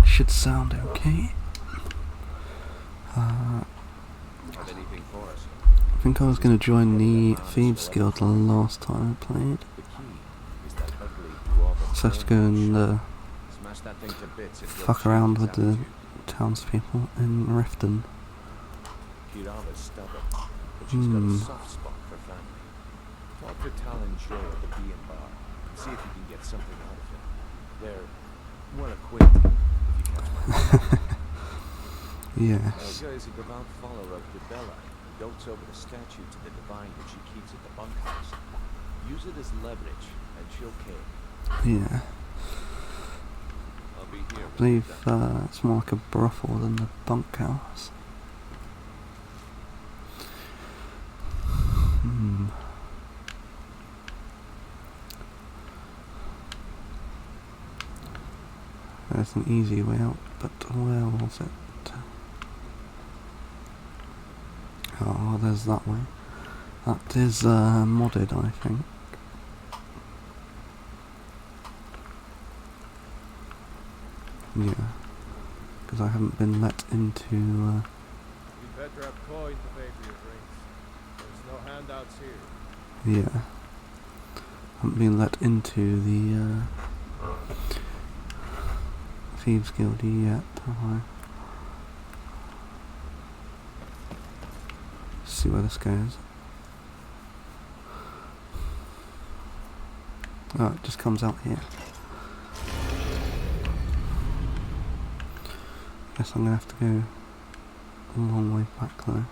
Should sound okay. Have anything for us? I think I was going to join the Thieves Guild the last time I played. The key is that ugly dwarf. So I have to go and Smash that thing to bits if fuck you'll around change with its the attitude. townspeople in Riften. Kirava's stubborn, but she's got a soft spot for family. Talk to Talon Joe at the B&B and see if you can get something out of him. They're well acquainted, if you catch my drift. Yes. Helga is a devout follower of Dibella and dotes over the statue to the divine that she keeps at the bunkhouse. Use it as leverage, and she'll care. Yeah. I'll be here. I believe it's more like a brothel than the bunkhouse. There's an easy way out, but where was it? Oh, there's that way. That is modded, I think. Yeah, because I haven't been let into. You'd better have coin to pay for your drinks. There's no handouts here. Yeah, haven't been let into the Thieves Guild yet, have I? See where this goes. Oh, it just comes out here. Guess I'm gonna have to go a long way back though.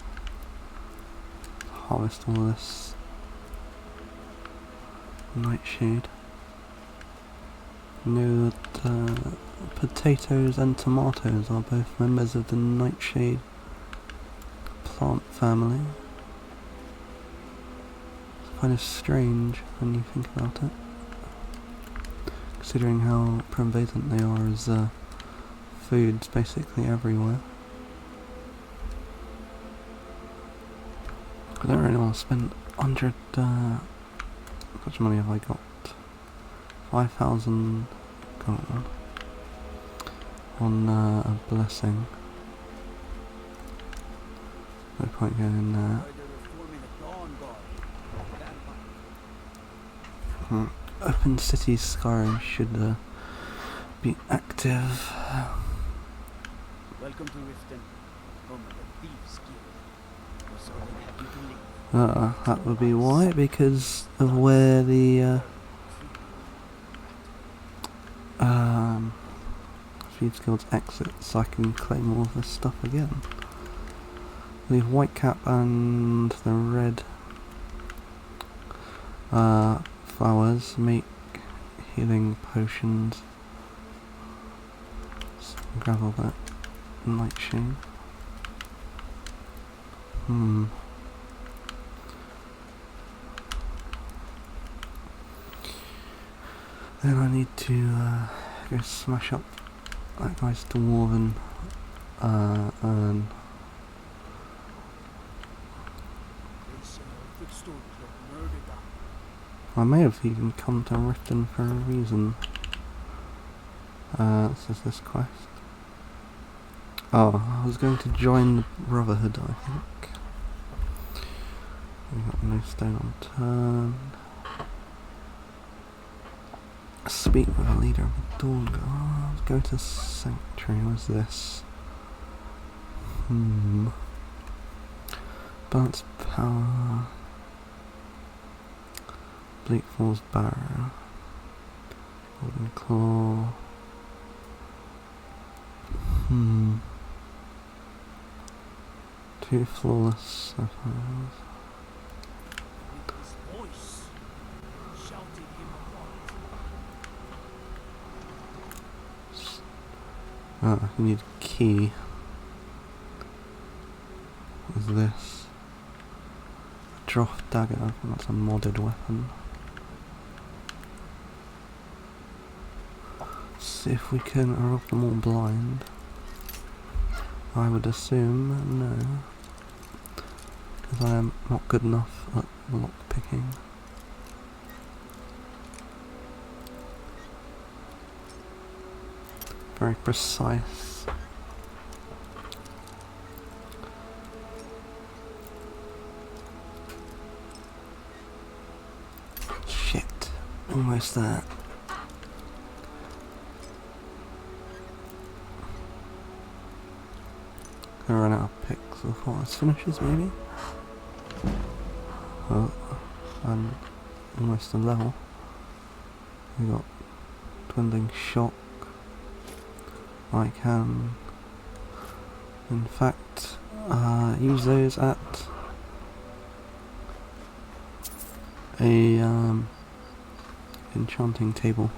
Harvest all this nightshade. Know that potatoes and tomatoes are both members of the nightshade plant family. It's kind of strange when you think about it, considering how prevalent they are as foods basically everywhere. I don't really want to spend 100, how much money have I got? 5,000 gold on a blessing. No point going in there. Open City Skyrim should be active. Welcome to Riften, home of the Thieves Guild. We're sorry to have you to leave. That would be why, because of where the Thieves Guild's exits, so I can claim all of this stuff again. We have Whitecap and the red flowers make healing potions. So grab all that nightshade. Then I need to go smash up that guy's dwarven urn. I may have even come to Riften for a reason. This is this quest. Oh, I was going to join the Brotherhood, I think. We got no stone on turn. Speak with a leader of the Dawn Guard. Go to Sanctuary. What's this? Balance power. Bleak Falls Barrow. Golden Claw. Too flawless, I suppose. His voice shouted him apart. You need a key. What is this? A Droth dagger. I think that's a modded weapon. Let's see if we can rob them all blind. I would assume no, because I am not good enough at lock picking. very precise. Shit, almost there. Gonna run out of picks before this finishes, maybe. Oh, I'm almost a level. We got dwindling shock. I can, in fact, use those at a enchanting table.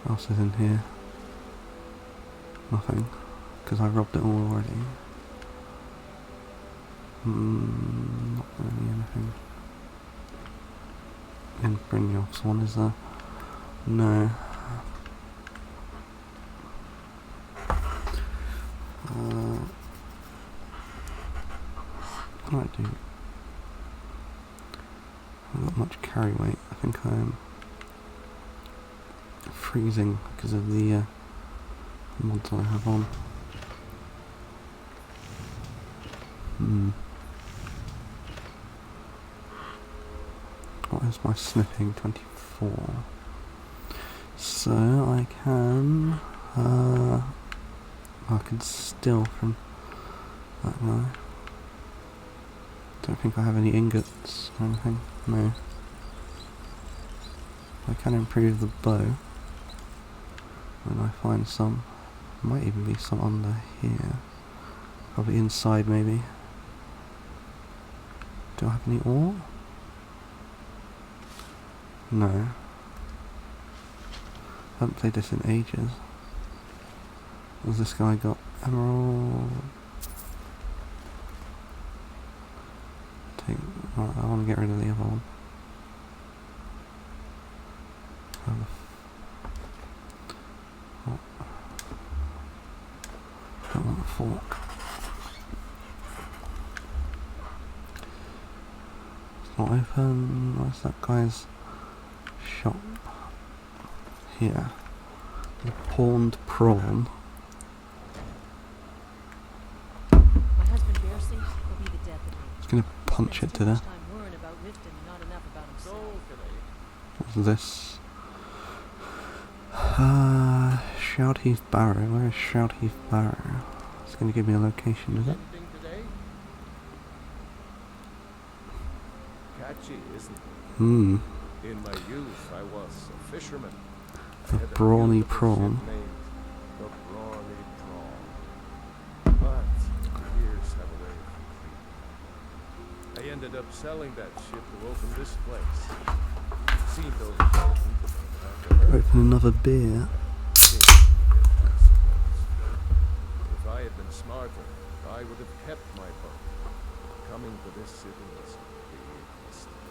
What else is in here? Nothing, because I robbed it all already. Not really anything in Brynjolf's one, is there? No. What do I do? I haven't got much carry weight. I think I'm freezing because of the mods I have on. What is my sniffing? 24. So I can I can steal from that guy. Don't think I have any ingots or anything. No. I can improve the bow when I find some. Might even be some under here. Probably inside, maybe. Do I have any ore? No. Haven't played this in ages. Has this guy got emerald? Right, I want to get rid of the other one. I don't want a fork. It's not open. Where's that guy's shop? Here. The pawned prawn. My husband Bercy will be the death of me. It's gonna punch it to death. What's this? Shoutheath Barrow. Where is Shoutheath Barrow? It's gonna give me a location, is it? Catchy, isn't it? Hmm. In my youth, I was a fisherman. The brawny prawn. The brawny prawn. But years have a way of creeping. I ended up selling that ship to open this place. Seen those people. Open another beer. If I had been smarter, I would have kept my boat. Coming to this city was a big mistake.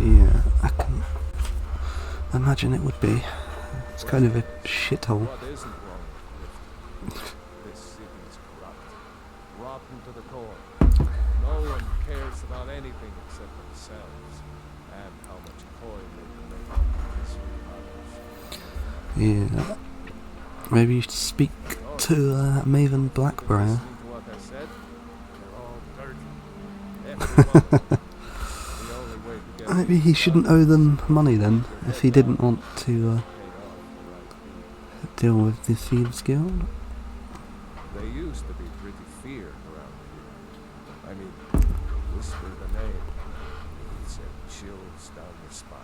Yeah, I can imagine it would be. It's kind of a shithole. What isn't wrong with Clifton? This city is corrupt. Rotten to the core. No one cares about anything except themselves and how much coin they can make on this. Yeah. Maybe you should speak to Maven Blackbriar. What I said? They're all dirty. Everyone. The only way to get Maybe he shouldn't owe them money then, if he didn't want to deal with the Thieves Guild. They used to be pretty feared around here. I mean, whisper the name, it sent chills down your spine.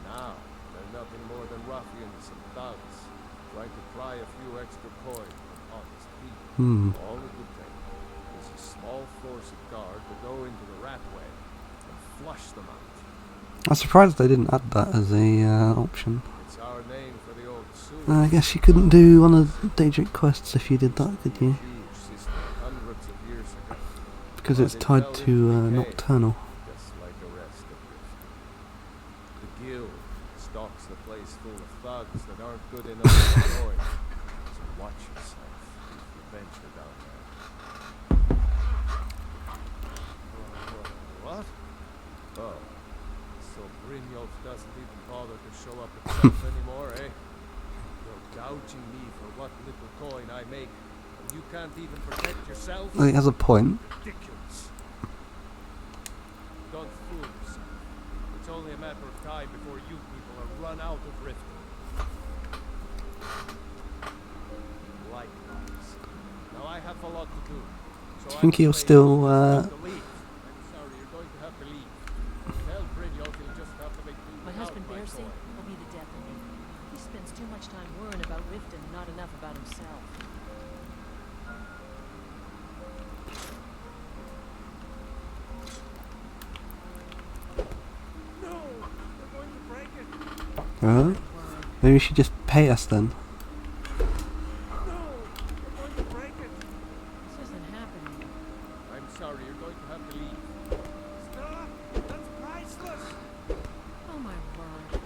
Now, they're nothing more than ruffians and thugs, trying to pry a few extra coin from honest people. All it would take is a small force of guard to go into the Ratway and flush them out. I'm surprised they didn't add that as a option. It's our name for the old sewer. I guess you couldn't do one of Daedric quests if you did that, could you? Huge system hundreds of years ago. Because it's tied to Nocturnal. Just like the rest of Riften. The guild stocks the place full of thugs that aren't good enough to join. So watch yourself if you venture down there. What? Oh, so Brynjolf Geralt doesn't even bother to show up himself anymore, eh? You're gouging me for what little coin I make, and you can't even protect yourself? He has a point. Ridiculous. Don't fool yourself. It's only a matter of time before you people are run out of Riften. Likewise. Now I have a lot to do. So I think I'm he'll afraid still, you'll have to leave. I'm sorry, you're going to have to leave. Tell Brynjolf he'll just have to make do My without husband my Bersi toy. will be the death of me. He spends too much time worrying about Riften and not enough about himself. No! You're going to break it! Huh? Maybe we should just pay us then. No! You're going to break it! This isn't happening. I'm sorry, you're going to have to leave. Stop! That's priceless! Oh my word.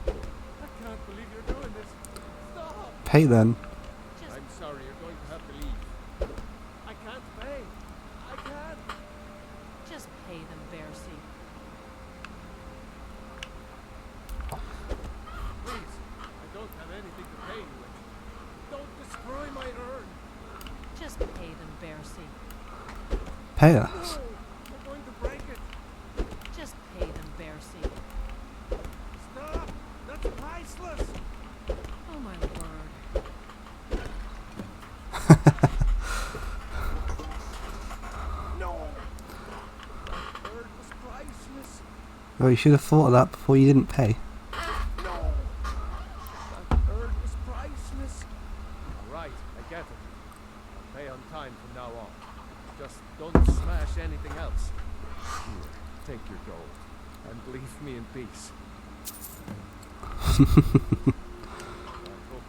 I can't believe you're doing this. Stop! Pay then. Just, I'm sorry, you're going to have to leave. I can't pay. I can't. just pay them, Bersi. Please, I don't have anything to pay you with. Don't destroy my urn. Just pay them, Bersi. Pay No! us. You're going to break it. Just pay them, Bersi. Stop! That's priceless! Oh my word. No! That bird was priceless. Well, you should have thought of that before you didn't pay. No! That bird was priceless. Right, I get it. I'll pay on time from now on. Just don't smash anything else. Here, take your gold. And leave me in peace. I hope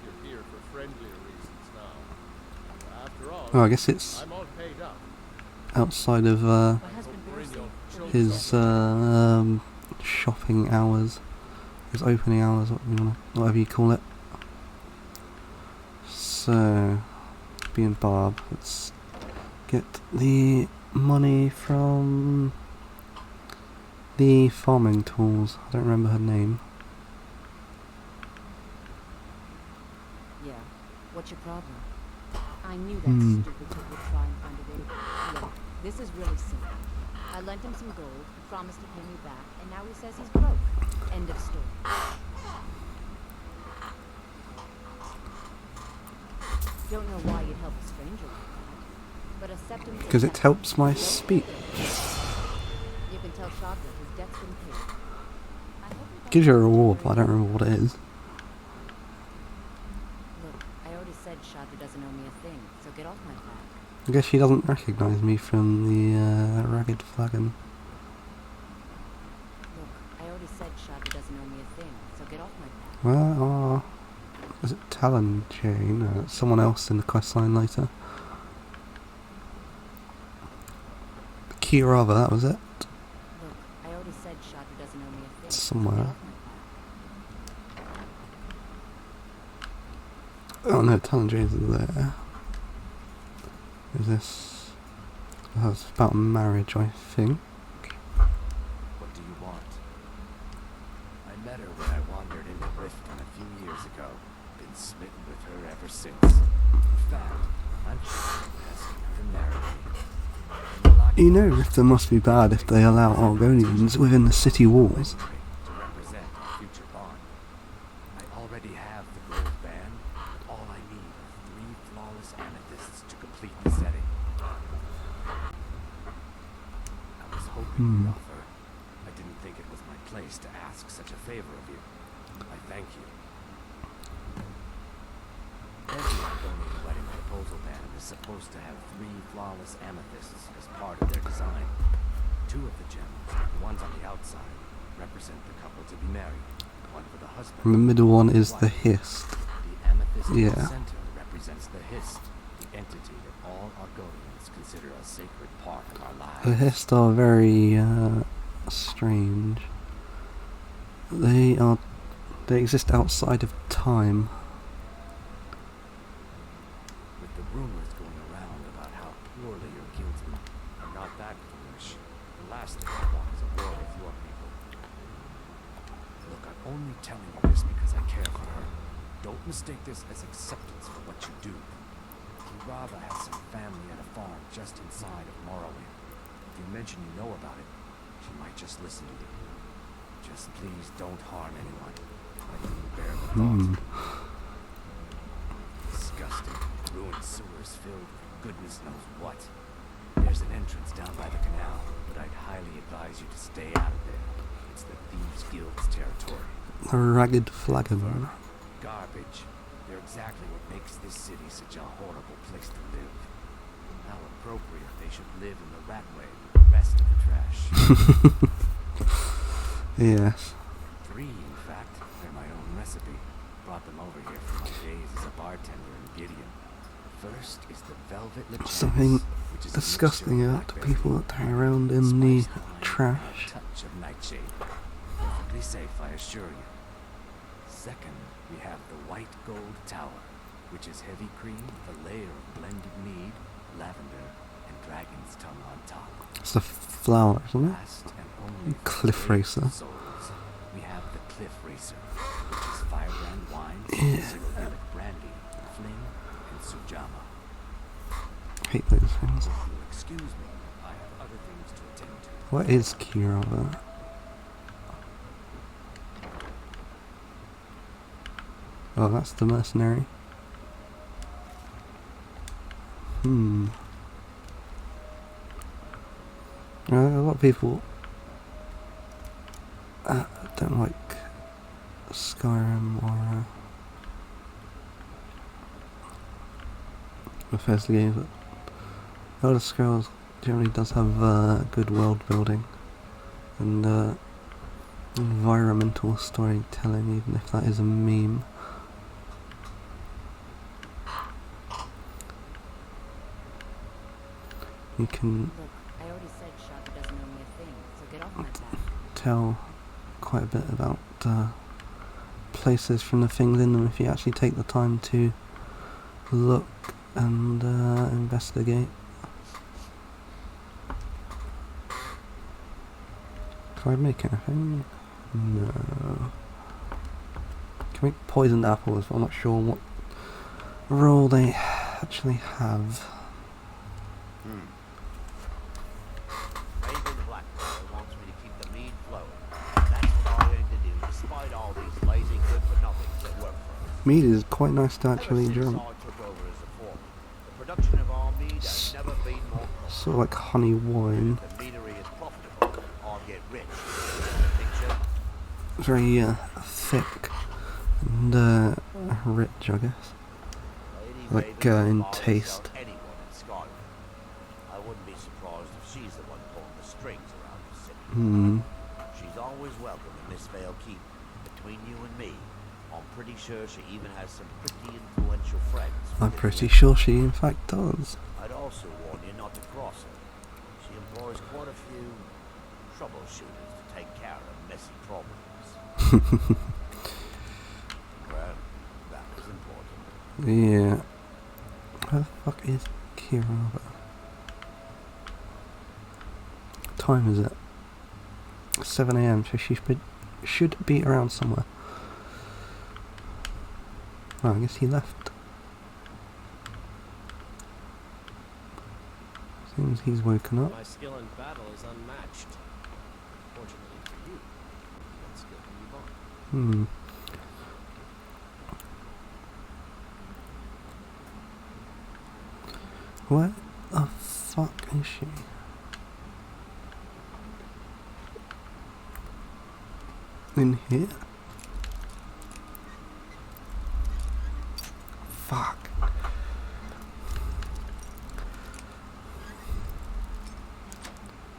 you're here for friendlier reasons now. After all, Oh, I guess it's I'm all paid up. outside of My Hope husband Bersi Brynjolf will be shows the his death shopping hours, his opening hours, whatever you call it. So, being Barb, let's get the money from the farming tools. I don't remember her name. Yeah. What's your problem? I knew that Hmm. stupid kid would try and find a way to... Look, this is really simple. I lent him some gold, he promised to pay me back, and now he says he's broke. End of story. Don't know why you'd help a stranger like that. But acceptance... Because it helps my speech. You can tell Shadra his debt's been paid. I hope he Gives you a finds reward, a but I don't remember what it is. Look, I already said Shadra doesn't owe me a thing, so get off my back. I guess she doesn't recognise me from the ragged flagon. Look, I already said Shadra doesn't owe me a thing, so get off my back. Well, is it Talon Jane? No, it's someone else in the questline later. Kirava, that was it. Look, I already said Shadra doesn't owe me a thing. Somewhere. So get off my back. Oh no, Talon Jane's there. Is this? Oh, it's about marriage, I think. What do you want? I met her when I wandered into Riften a few years ago. Been smitten with her ever since. In fact, I'm asking her to marry me. You know Riften must be bad if they allow Argonians within the city walls. To represent our future bond. I already have the gold band. All I need are 3 flawless amethysts to complete the setting. I was hoping you'd offer. I didn't think it was my place to ask such a favor of you. I thank you. Every Argonian wedding proposal band is supposed to have 3 flawless amethysts as part of their design. 2 of the gems, the ones on the outside, represent the couple to be married. One for the husband. And the middle one is the wife. Hist. The amethyst in the Yeah. center represents the Hist, the entity that all Argonians consider a sacred part of our lives. The Hist are very strange. They exist outside of time. With the rumors going around about how poorly your guildsmen, I'm not that foolish. The last thing I want is a war with your people. Look, I'm only telling you this because I care for her. Don't mistake this as acceptance for what you do. You'd rather have some family at a farm just inside of Morrowind. If you mention you know about it, she might just listen to you. Just please don't harm anyone. I can bear the thought. Disgusting. Ruined sewers filled with goodness knows what. There's an entrance down by the canal, but I'd highly advise you to stay out of there. It's the Thieves Guild's territory. A ragged flagon. Garbage. They're exactly what makes this city such a horrible place to live. How appropriate they should live in the Ratway with the rest of the trash. Yes. 3, in fact. They're my own recipe. Brought them over here from my days as a bartender in Gideon. First is the Velvet Lechance, Something which is a disgusting mixture of about the blackberry, people that hang around in the spiced lime, trash. and a touch of nightshade. Perfectly safe, I assure you. Second, we have the White Gold Tower, which is heavy cream with a layer of blended mead, lavender, and dragon's tongue on top. It's the flower, isn't it? Last and only for Cliff brave Racer. souls, we have the Cliff Racer, which is firebrand wine, Yeah. Cyrodiilic brandy, fling, and sujama. Hate those things. If you'll excuse me, I have other things to attend to. What is Kirava? Oh, that's the mercenary. A lot of people don't like Skyrim or Bethesda games, but Elder Scrolls generally does have good world building and environmental storytelling, even if that is a meme. You can Look, I already said Shaka doesn't owe me a thing, so get off my back. tell quite a bit about places from the things in them if you actually take the time to look and investigate. Can I make anything? No. Can make poisoned apples, but I'm not sure what role they actually have. Raven Blackwater wants me to keep the mead flowing. That's what I aim to do, despite all these lazy good-for-nothings that work for us. Mead is quite nice to actually Ever since drink. I took over as a foreman, the production of our mead has never been more profitable. Sort of like honey wine. The meadery is profitable, I'll get rich. Picture? Very thick and rich, I guess. Lady Like, Raven in will always taste. sell anyone in Skyrim. I wouldn't be surprised if she's the one pulling the strings around the city. She's always welcome in this Vale Keep. Between you and me, I'm pretty sure she even has some pretty influential friends. I'm within pretty the- sure she in fact does. I'd also warn you not to cross her. She employs quite a few troubleshooters to take care of messy problems. Well, that was important. Yeah. Where the fuck is Kirava? What time is it? 7 AM, so she should be around somewhere. Oh, I guess he left. Seems he's woken up. My skill in battle is unmatched. Fortunately for you, that skill can be bought. Where the fuck is she? In here? Fuck.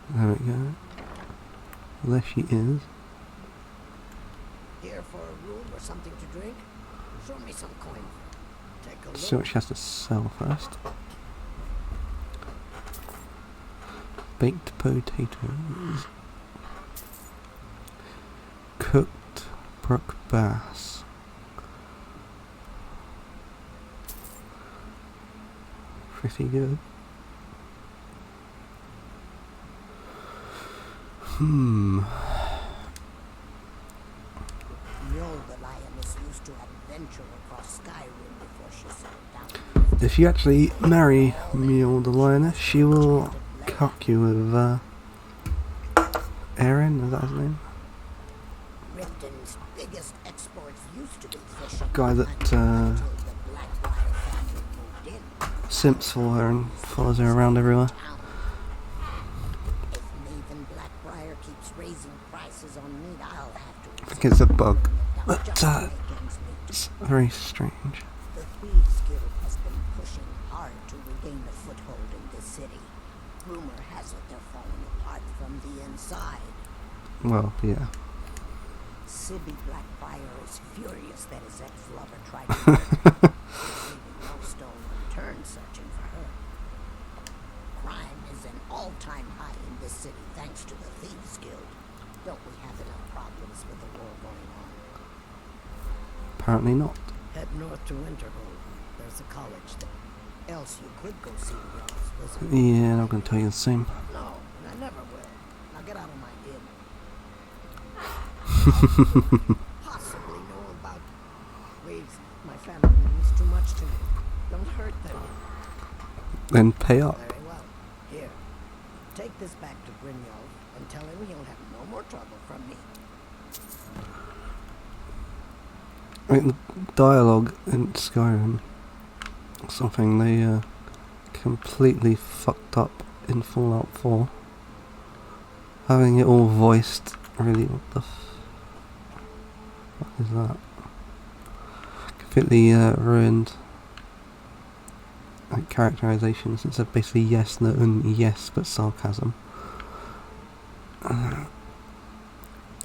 There we go. There she is. Here for a room or something to drink? Show me some coin. Take a See look. what she has to sell first. Baked potatoes. Cooked brook bass. Pretty good. used to adventure across Skyrim before she settled down. If you actually marry Mule the Lioness, she will cock you with Aaron, is that his name? Riften's biggest exports used to be fishing. Guy that until the Blackbriar family moved in. simps for her and follows her around everywhere. If Maven Blackbriar keeps raising prices on meat, I'll have to. I think it's a bug, Now, but just to make ends meet. it's very strange. The Thieves Guild has been pushing hard to regain a foothold in the city. Rumor has it they're falling apart from the inside. Well, yeah. Sibby Blackbriar is furious that his ex-lover tried to murder her. He's leaving no stone unturned searching for her. Crime is an all-time high in this city thanks to the Thieves Guild. Don't we have enough problems with the war going on? Apparently not. Head north to Winterhold. There's a college there. Else you could go see the Jarl's wizard. Yeah, I'm going to tell you the same. No, and I never will. Now get out of my inn. Possibly know about ways my family means too much to me. Don't hurt them. Then pay up. Very well. Here, take this back to Brynjolf and tell him he'll have no more trouble from me. I think the dialogue in Skyrim, something they completely fucked up in Fallout 4. Having it all voiced, really, what the fuck is that? Completely ruined like characterization, since they're basically yes, no, and yes, but sarcasm.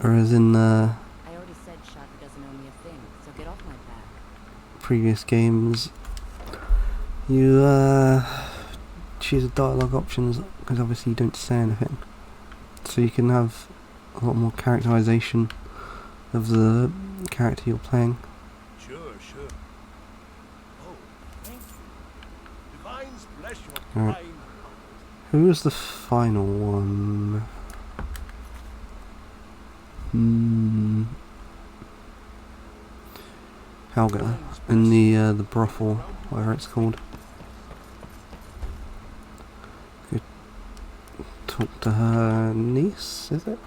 Whereas in I already said Shaka doesn't owe me a thing, so get off my back. previous games, you choose the dialogue options because obviously you don't say anything, so you can have a lot more characterization of the character you're playing. Sure. Oh, thank you. Divines bless your Right. kind. Who was the final one? Helga in the brothel, whatever it's called. Could talk to her niece, is it?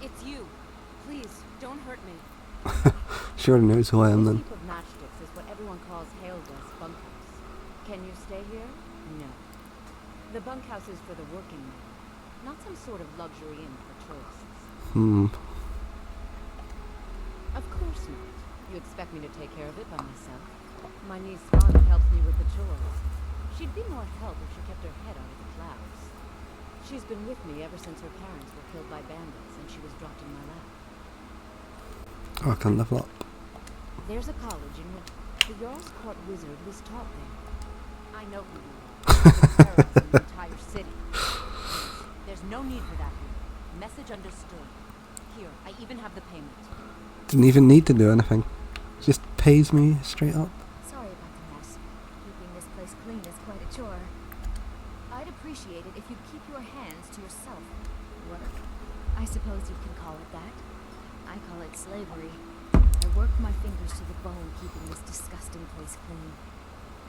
It's you. Please, don't hurt me. She already knows who I am This then. heap of matchsticks is what everyone calls Helga's bunkhouse. Can you stay here? No. The bunkhouse is for the working men, not some sort of luxury inn for tourists. Of course not. You expect me to take care of it by myself? My niece Vana helps me with the chores. She'd be more help if she kept her head out of the clouds. She's been with me ever since her parents were killed by bandits and she was dropped in my lap. Oh, I can level up. There's a college in which the Jarl's Court wizard was taught there. I know who you are. You're terrorizing the entire city. There's no need for that here. Message understood. Here, I even have the payment. Didn't even need to do anything. Just pays me straight up. Sorry about the mess. Keeping this place clean is quite a chore. I'd appreciate it if you'd keep your hands to yourself. Work? I suppose you can call it that. I call it slavery. I work my fingers to the bone keeping this disgusting place clean.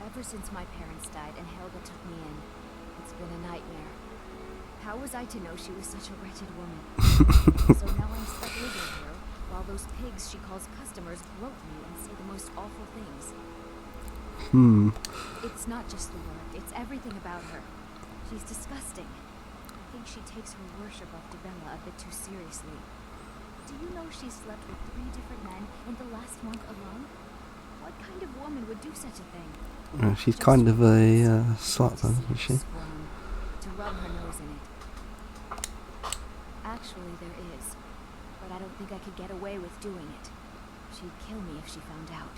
Ever since my parents died and Helga took me in, it's been a nightmare. How was I to know she was such a wretched woman? So now I'm stuck living here, while those pigs she calls customers grope me and say the most awful things. It's not just the work, it's everything about her. She's disgusting. I think she takes her worship of Dibella a bit too seriously. Do you know she slept with 3 different men in the last month alone? What kind of woman would do such a thing? She's kind of a slut then, isn't she? To rub her nose in it. Actually, there is. But I don't think I could get away with doing it. She'd kill me if she found out.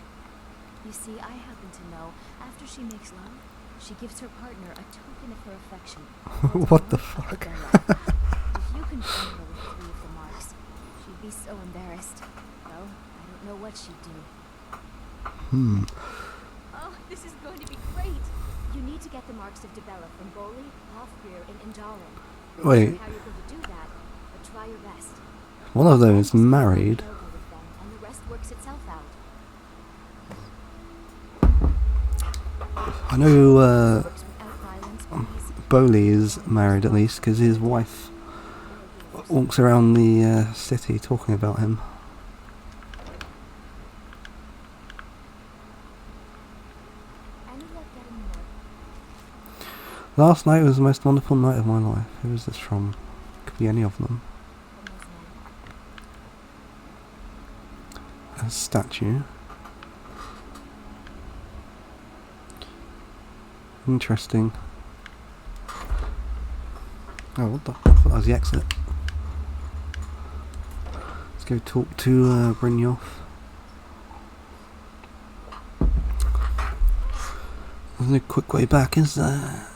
You see, I happen to know, after she makes love, she gives her partner a token of her affection. What the fuck? If you confront her with 3 of the marks, she'd be so embarrassed. Well, I don't know what she'd do. Oh, this is going to be great! You need to get the marks of Dibella from Boli, Hofbrir, and Indalen. Wait. How you're going to do that, but try your best. One of them is married. Yoga with them, and the rest works itself out. I know Works without violence, please. Bowley is married at least because his wife walks around the city talking about him. Any luck getting more? Last night was the most wonderful night of my life. Who is this from? Could be any of them. From those men. A statue. Interesting. Oh, what the? I thought that was the exit. Let's go talk to Brynjolf. There's no quick way back, is there?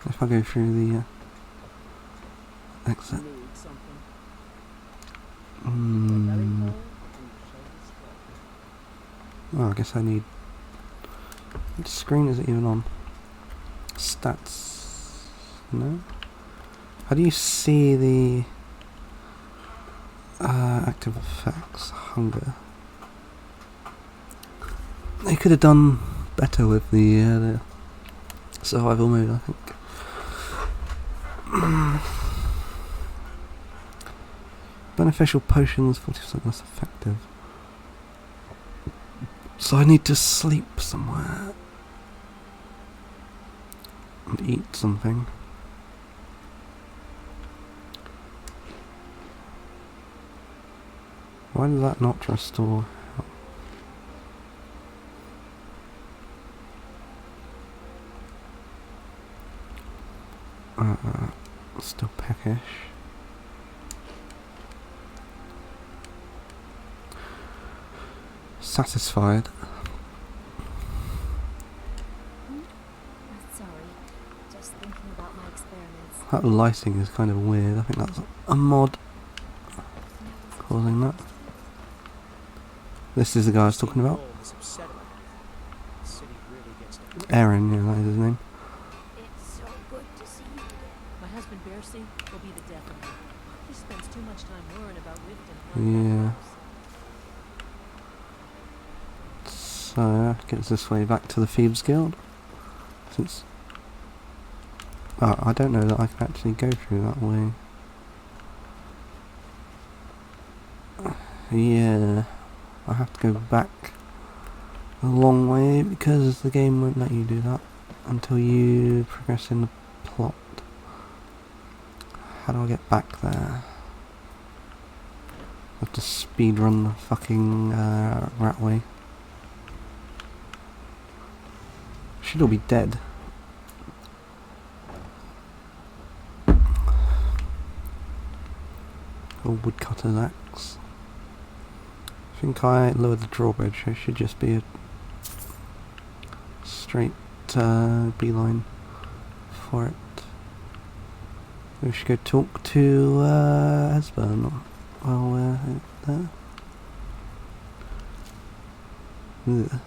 If I go through the exit. Oh, I guess I need... Which screen is it even on? Stats? No? How do you see the active effects? Hunger. They could have done better with the survival mode, I think. Beneficial potions, 40% less effective. So I need to sleep somewhere. And eat something. Why does that not restore health? Still peckish. Satisfied. Sorry, just thinking about my experiments. That lighting is kind of weird. I think that's a mod causing that. This is the guy I was talking about. Aaron, yeah, that is his name. It's so good to see you. My husband Bercy will be the death of me. He spends too much time worrying about Riften. Yeah. So, gets this way back to the Thieves Guild. Since... Oh, I don't know that I can actually go through that way. Yeah. I have to go back a long way because the game won't let you do that until you progress in the plot. How do I get back there? I have to speedrun the fucking Ratway. Should all be dead. A woodcutter's axe. I think I lowered the drawbridge. It should just be a straight beeline for it. We should go talk to Esbern while we're there. Ugh.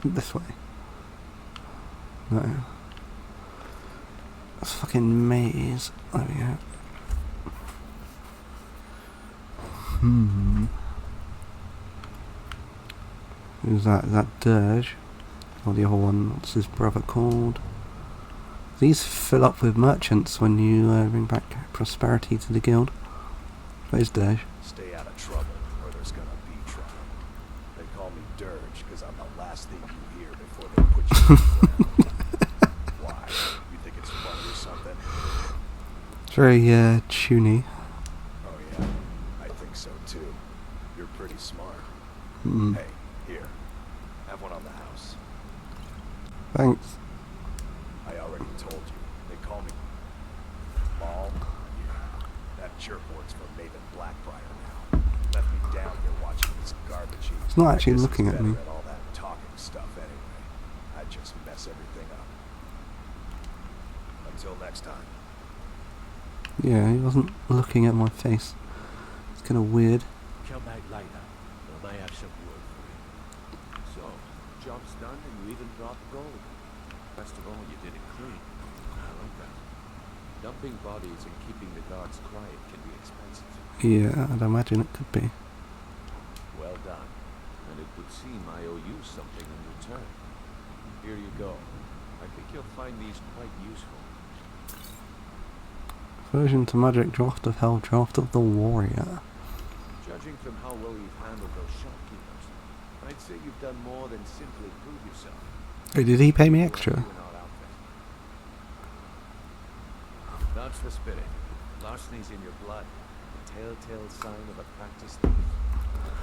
This way. No. That's fucking maze. There we go. Who's that? Is that Dirge? Or the other one? What's his brother called? These fill up with merchants when you bring back prosperity to the guild. Where's Dirge? Stay out of trouble, or there's gonna be trouble. They call me Dirge because I'm the last thing you hear before they put you on the ground. Why? You think it's funny or something? It's very tuney. Oh yeah, I think so too. You're pretty smart. Hey, here. Have one on the house. Thanks. I already told you. They call me Maul. Yeah. That jerk works for Maven Blackbriar now. Left me down here watching this garbage heap. It's not actually I guess looking he's at me. better all that talking stuff anyway. I just mess everything up. Until next time. Yeah, he wasn't looking at my face. It's kind of weird. Come back later. I may have some work for you. So, job's done and you even brought the gold. Best of all, you did it clean. I like that. Dumping bodies and keeping the guards quiet can be expensive. Yeah, I'd imagine it could be. Well done. And it would seem I owe you something in return. Here you go. I think you'll find these quite useful. Version to Magic Draft of Hell, Draft of the Warrior. Judging from how well you've handled those shopkeepers, I'd say you've done more than simply prove yourself. Hey, did he pay me extra? That's the spirit. Larceny's in your blood. The telltale sign of a practiced thief.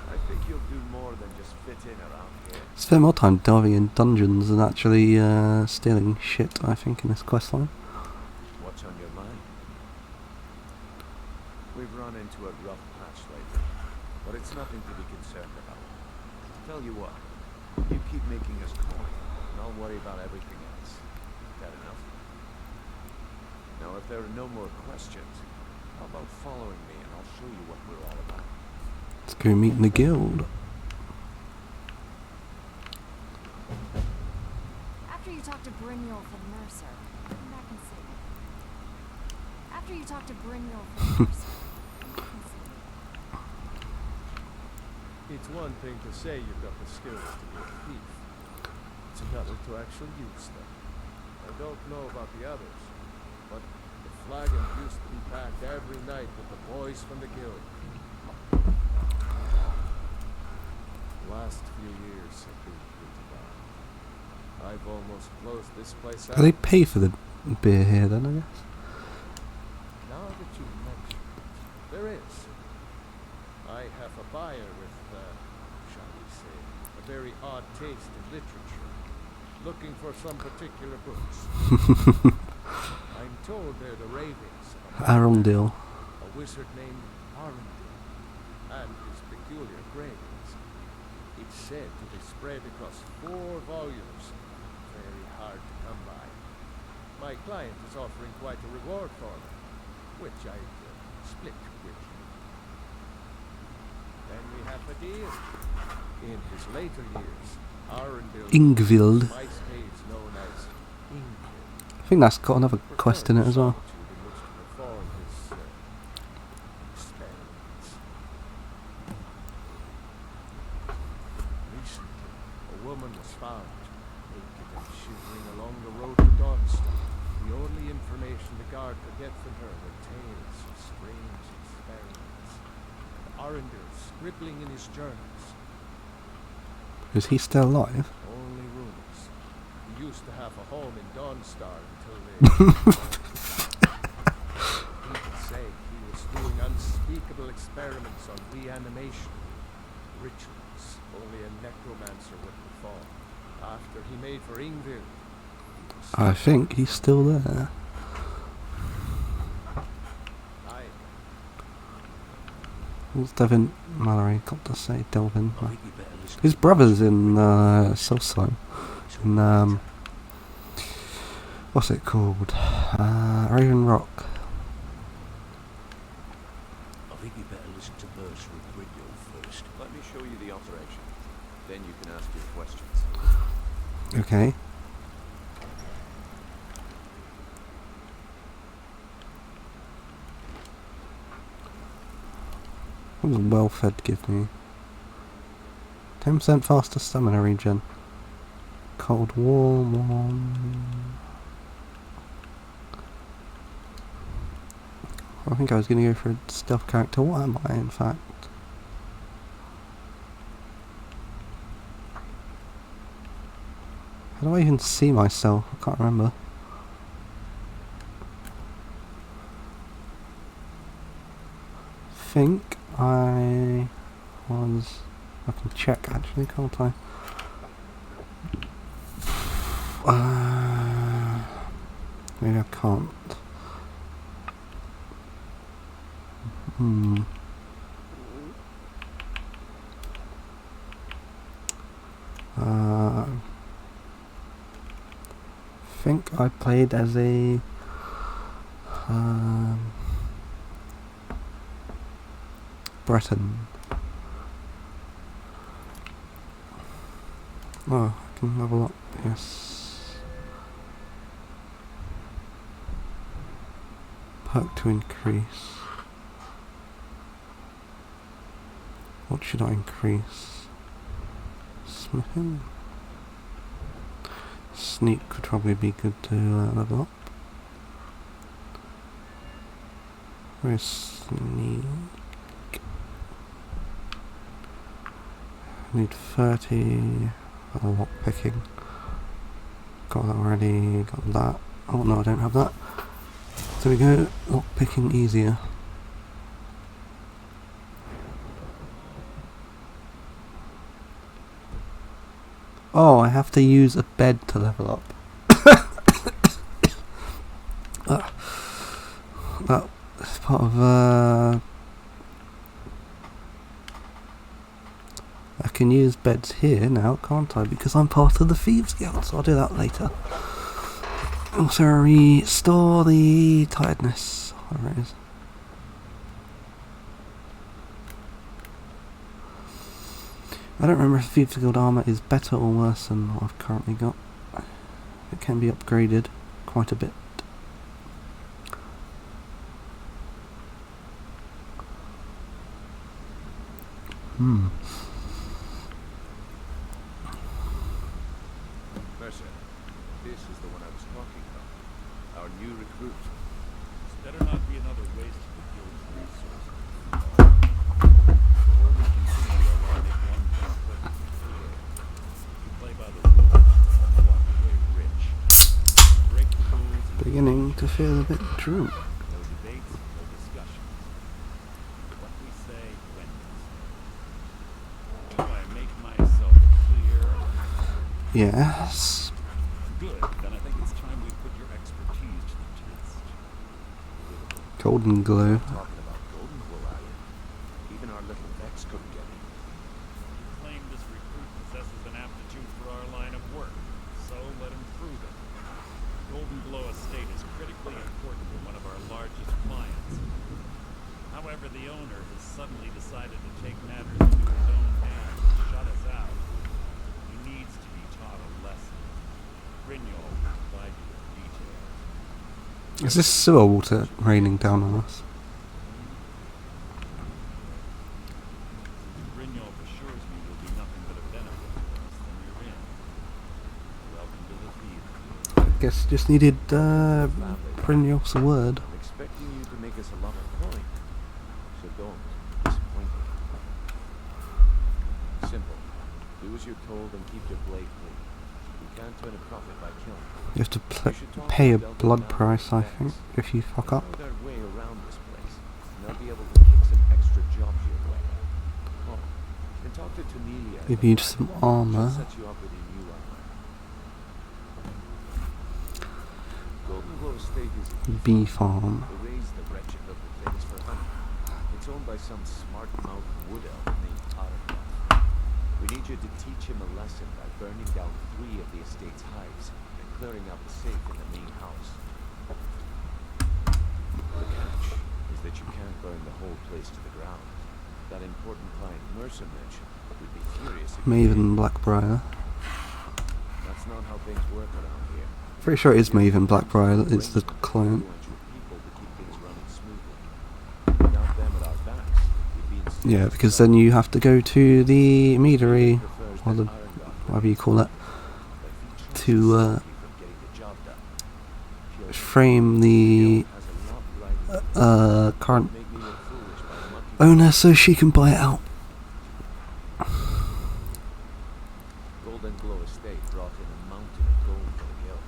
I think you'll do more than just fit in around here. Spend more time delving in dungeons than actually stealing shit, I think, in this questline. What's on your mind? We've run into a rough patch lately, but it's nothing to be concerned about. Tell you what, you keep making us coin, and I'll worry about everything else. That enough? Now, if there are no more questions, how about following me and I'll show you what we're all about. Let's go meet in the guild. After you talk to Brynjolf and Mercer, come back and see me. After you talk to Brynjolf and Mercer, come back and see me. It's one thing to say you've got the skills to be a thief. It's another to actually use them. I don't know about the others, but the flagon used to be packed every night with the boys from the guild. The last few years have been pretty bad. I've almost closed this place out. Do they pay for the beer here then, I guess? Now that you mention it, there is. I have a buyer with, shall we say, a very odd taste in literature, looking for some particular books. I'm told they're the ravings of Arundel. a wizard named Arundel, and his peculiar grades. It's said to be spread across 4 volumes. Very hard to come by. My client is offering quite a reward for them, which I'd split with you. Then we have a deal. In his later years, Arundel Ingvild. twice days known as Ingvild. I think that's got another quest in it as well. Recently, a woman was found, naked and shivering along the road to Dawnstone. The only information the guard could get from her were tales of strange experiments. Arundel scribbling in his journals. Is he still alive? Only rumors. He used to have a home in Dawnstar until they... People say he was doing unspeakable experiments on reanimation. Rituals only a necromancer would perform. After he made for Ingvild, I think he's still there. What's Devin Mallory got to say? Delvin. His brother's in Solstheim. In what's it called? Raven Rock. I think you better listen to Mercer and Brynjolf first. Let me show you the operation. Then you can ask your questions. Okay. What does well-fed give me? 10% faster stamina regen. Cold, warm. I think I was going to go for a stealth character. What am I, in fact? How do I even see myself? I can't remember. I think I was... I can check actually, can't I? Maybe I can't. I think I played as a Breton. Oh, I can level up, yes. perk to increase. What should I increase? Smithing? Sneak could probably be good to level up. Where's Sneak? I need 30 for lock picking. Got that already, got that. Oh no, I don't have that. There we go, lock picking easier. Oh, I have to use a bed to level up. That's part of I can use beds here now, can't I? Because I'm part of the Thieves Guild, so I'll do that later. Also restore the tiredness, whatever it is. I don't remember if Thieves Guild armour is better or worse than what I've currently got. It can be upgraded quite a bit. Mercer, this is the one I was talking about. Our new recruit. This better not be another waste of the guild's resources. Before we continue, I want to make one thing perfectly clear. You play by the rules, and walk away rich. Break the rules and Beginning to feel a bit drunk. no debates, no discussions. What we say, when we say. Do I make myself clear? Yes. Good. Then I think it's time we put your expertise to the test. Golden glow. Talking about golden glow, are you? Even our little Vex couldn't get it. Claim this recruit possesses an aptitude for our line of work, so let him prove it. Golden Glow Estate is critically important to one of our largest clients. However, the owner has suddenly decided to take matters into his own hands and shut us out. He needs to be taught a lesson. Brynjol will provide you with details. Is this sewer water raining down on us? Brynjol assures me you'll be nothing but a benefit to us, then you're in. Welcome to the Thieves. I guess just needed Brynjolf's word. I'm expecting you to make us a lot of coin. So don't disappoint me. Simple. Do as you're told and keep your blade clean. You can't turn a profit by killing. You have to pay a blood price, I think, if you fuck up. Know their way around this place, and they'll be able to kick some extra jobs your way. Oh, you can talk to Tamelia. Give you some armour. She'll set you up with your new armor. Golden Glow Estate is a Bee farm. They raise the wretched little things for honey. It's owned by some smart-mouthed wood elf named Ottercroft. We need you to teach him a lesson by burning down 3 of the estate's hives and clearing out the safe in the main house. The catch is that you can't burn the whole place to the ground. That important client Mercer mentioned would be furious if you Maven did. Blackbriar. That's not how things work around here. Pretty sure it is Maven Blackbriar that is the client. You want your people to keep things running smoothly. Without them at our backs, we'd be in serious Yeah, because then you have to go to the meadery, prefers or that the Ironguard whatever you call it, but if he trusts to somebody from getting the job done, if you're frame the has a lot right current make me look foolish by monkeying owner so she can buy it out. Golden Glow Estate brought in a mountain of gold for the guild.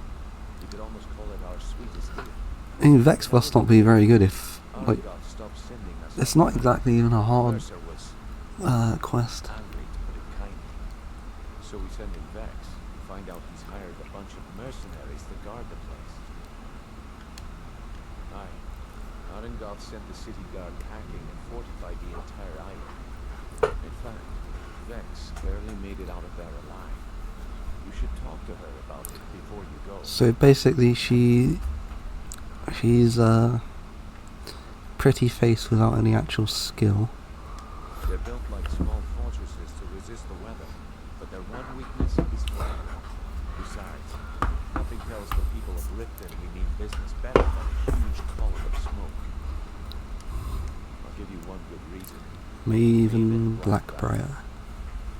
You could almost call it our sweetest deal. I mean, Vex must not be very good if, like, Ironguard stopped sending us. it's not exactly even a hard Mercer was quest. angry, to put it kindly. So we send in Vex and find out he's hired a bunch of mercenaries to guard the place. Aye. Arengard sent the city guard packing and fortified the entire island. In fact, Vex barely made it out of there alive. You should talk to her about it before you go. So basically, she's a pretty face without any actual skill. They're built like small fortresses to resist the weather, but their one weakness is fire. Besides, Nothing tells the people of Riften we mean business better than a huge column of smoke. I'll give you one good reason. Maeve and Blackbriar.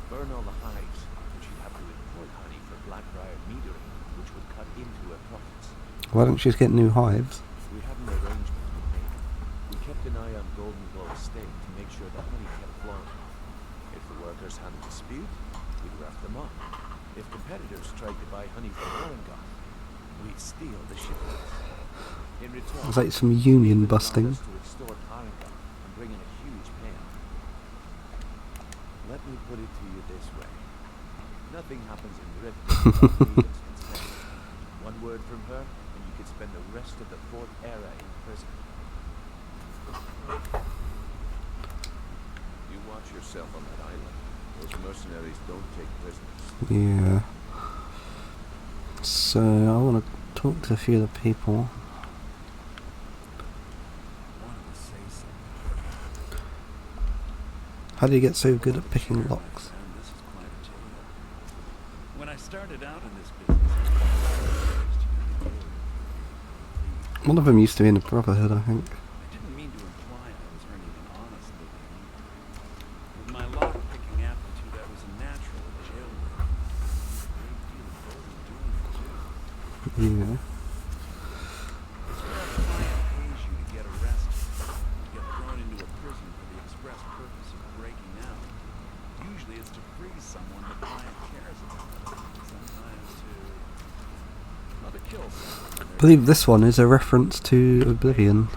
Burn all the hives, but you'd have to import honey for Blackbriar metering, which would cut into her profits. Why don't you just get new hives? We had an arrangement with Maeve. We kept an eye on Golden Glow Estate to make sure the honey kept flowing. If the workers had a dispute, we'd rough them up. If competitors tried to buy honey from Orengoth, we'd steal the shipments. In return, It's like some union busting. to extort Orengoth and bring in a huge payout. Let me put it to you this way. Nothing happens in Riften without Maven's consent. One word from her, and you could spend the rest of the Fourth Era in prison. You watch yourself on that island. Those mercenaries don't take prisoners. Yeah. So I want to talk to a few of the people. How do you get so good at picking locks? When I started out in this business, One of them used to be in the Brotherhood, I think. I didn't mean to imply I was earning an honest living. With my lock-picking aptitude, I was a natural at jailwork. A great deal of overdoing it, too. Yeah. It's where a client pays you to get arrested, to get thrown into a prison for the express purpose of breaking out. Usually it's to free someone the client cares about. Sometimes to kill someone. I believe this one is a reference to Oblivion.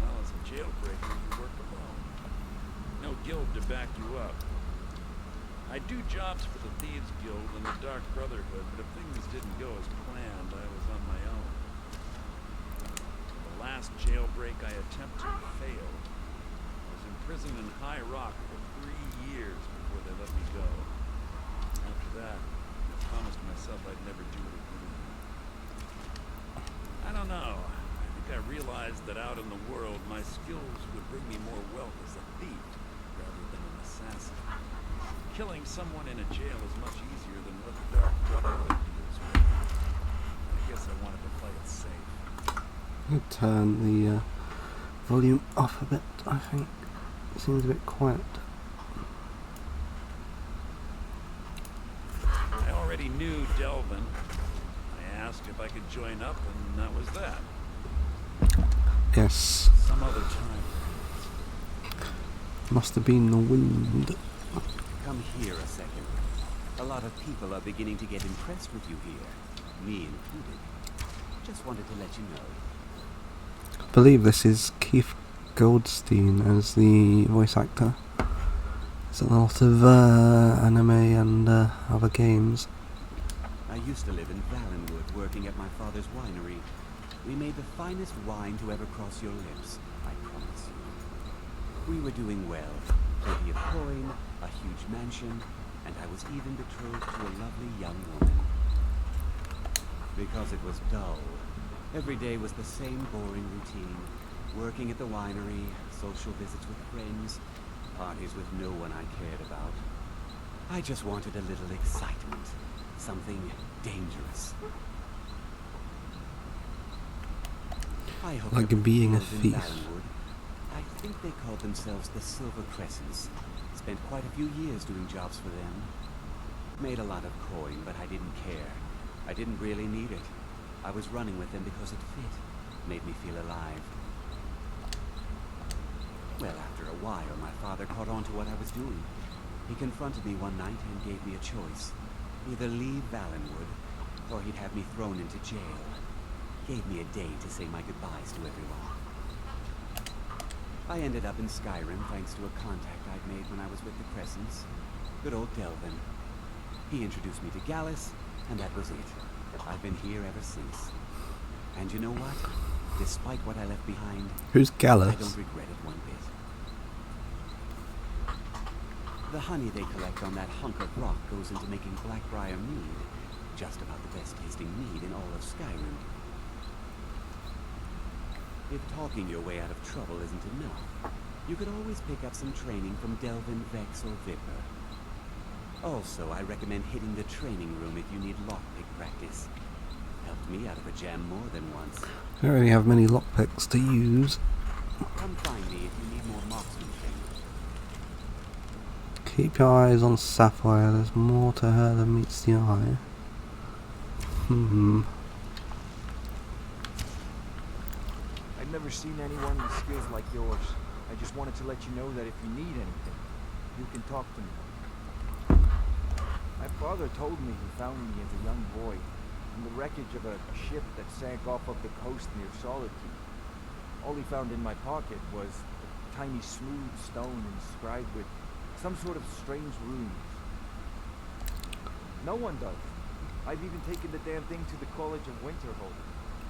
Well, as a jailbreaker, you work alone. No guild to back you up. I do jobs for the Thieves Guild and the Dark Brotherhood, but if things didn't go as planned, I was on my own. The last jailbreak I attempted failed. I was imprisoned in High Rock for 3 years before they let me go. After that, I promised myself I'd never do it again. I don't know. I think I realized that out in the world, my skills would bring me more wealth as a thief rather than an assassin. Killing someone in a jail is much easier than what the Dark Brotherhood deals with. I guess I wanted to play it safe. I'll turn the volume off a bit, I think. It seems a bit quiet. I already knew Delvin. I asked if I could join up, and that was that. Yes. Some other time. Must have been the wind. Come here a second. A lot of people are beginning to get impressed with you here, me included. Just wanted to let you know. I believe this is Keith Goldstein as the voice actor. There's a lot of anime and other games. I used to live in Valenwood, working at my father's winery. We made the finest wine to ever cross your lips, I promise you. We were doing well. Plenty of coin, a huge mansion, and I was even betrothed to a lovely young woman. Because it was dull. Every day was the same boring routine. Working at the winery, social visits with friends, parties with no one I cared about. I just wanted a little excitement. Something dangerous. I hope Like being a in thief. Valenwood. I think they called themselves the Silver Crescents. Spent quite a few years doing jobs for them. Made a lot of coin, but I didn't care. I didn't really need it. I was running with them because it fit. Made me feel alive. Well, after a while, my father caught on to what I was doing. He confronted me one night and gave me a choice. Either leave Valenwood, or he'd have me thrown into jail. Gave me a day to say my goodbyes to everyone. I ended up in Skyrim thanks to a contact I'd made when I was with the Crescents. Good old Delvin. He introduced me to Gallus, and that was it. I've been here ever since. And you know what? Despite what I left behind, Who's I Gallus? don't regret it one bit. The honey they collect on that hunk of rock goes into making Blackbriar mead. Just about the best tasting mead in all of Skyrim. If talking your way out of trouble isn't enough, you could always pick up some training from Delvin, Vex, or Viper. Also, I recommend hitting the training room if you need lockpick practice. Helped me out of a jam more than once. I don't really have many lockpicks to use. Come find me if you need more marksman training. Keep your eyes on Sapphire, there's more to her than meets the eye. I've never seen anyone with skills like yours. I just wanted to let you know that if you need anything, you can talk to me. My father told me he found me as a young boy in the wreckage of a ship that sank off of the coast near Solitude. All he found in my pocket was a tiny smooth stone inscribed with some sort of strange runes. No one does. I've even taken the damn thing to the College of Winterhold.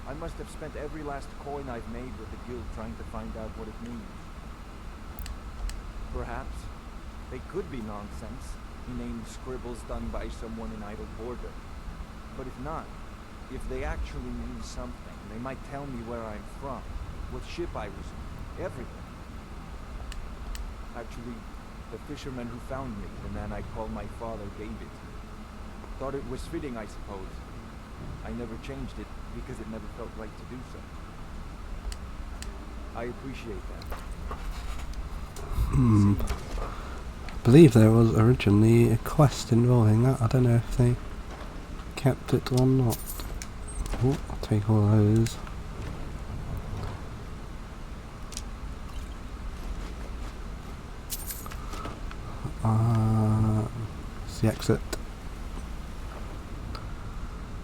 I must have spent every last coin I've made with the guild trying to find out what it means. Perhaps they could be nonsense, inane scribbles done by someone in idle boredom. But if not, if they actually mean something, they might tell me where I'm from, what ship I was in, everything. Actually, the fisherman who found me, the man I call my father, gave it to me. Thought it was fitting, I suppose. I never changed it because it never felt right to do so. I appreciate that. I believe there was originally a quest involving that. I don't know if they kept it or not. Oh, I'll take all those. It's the exit.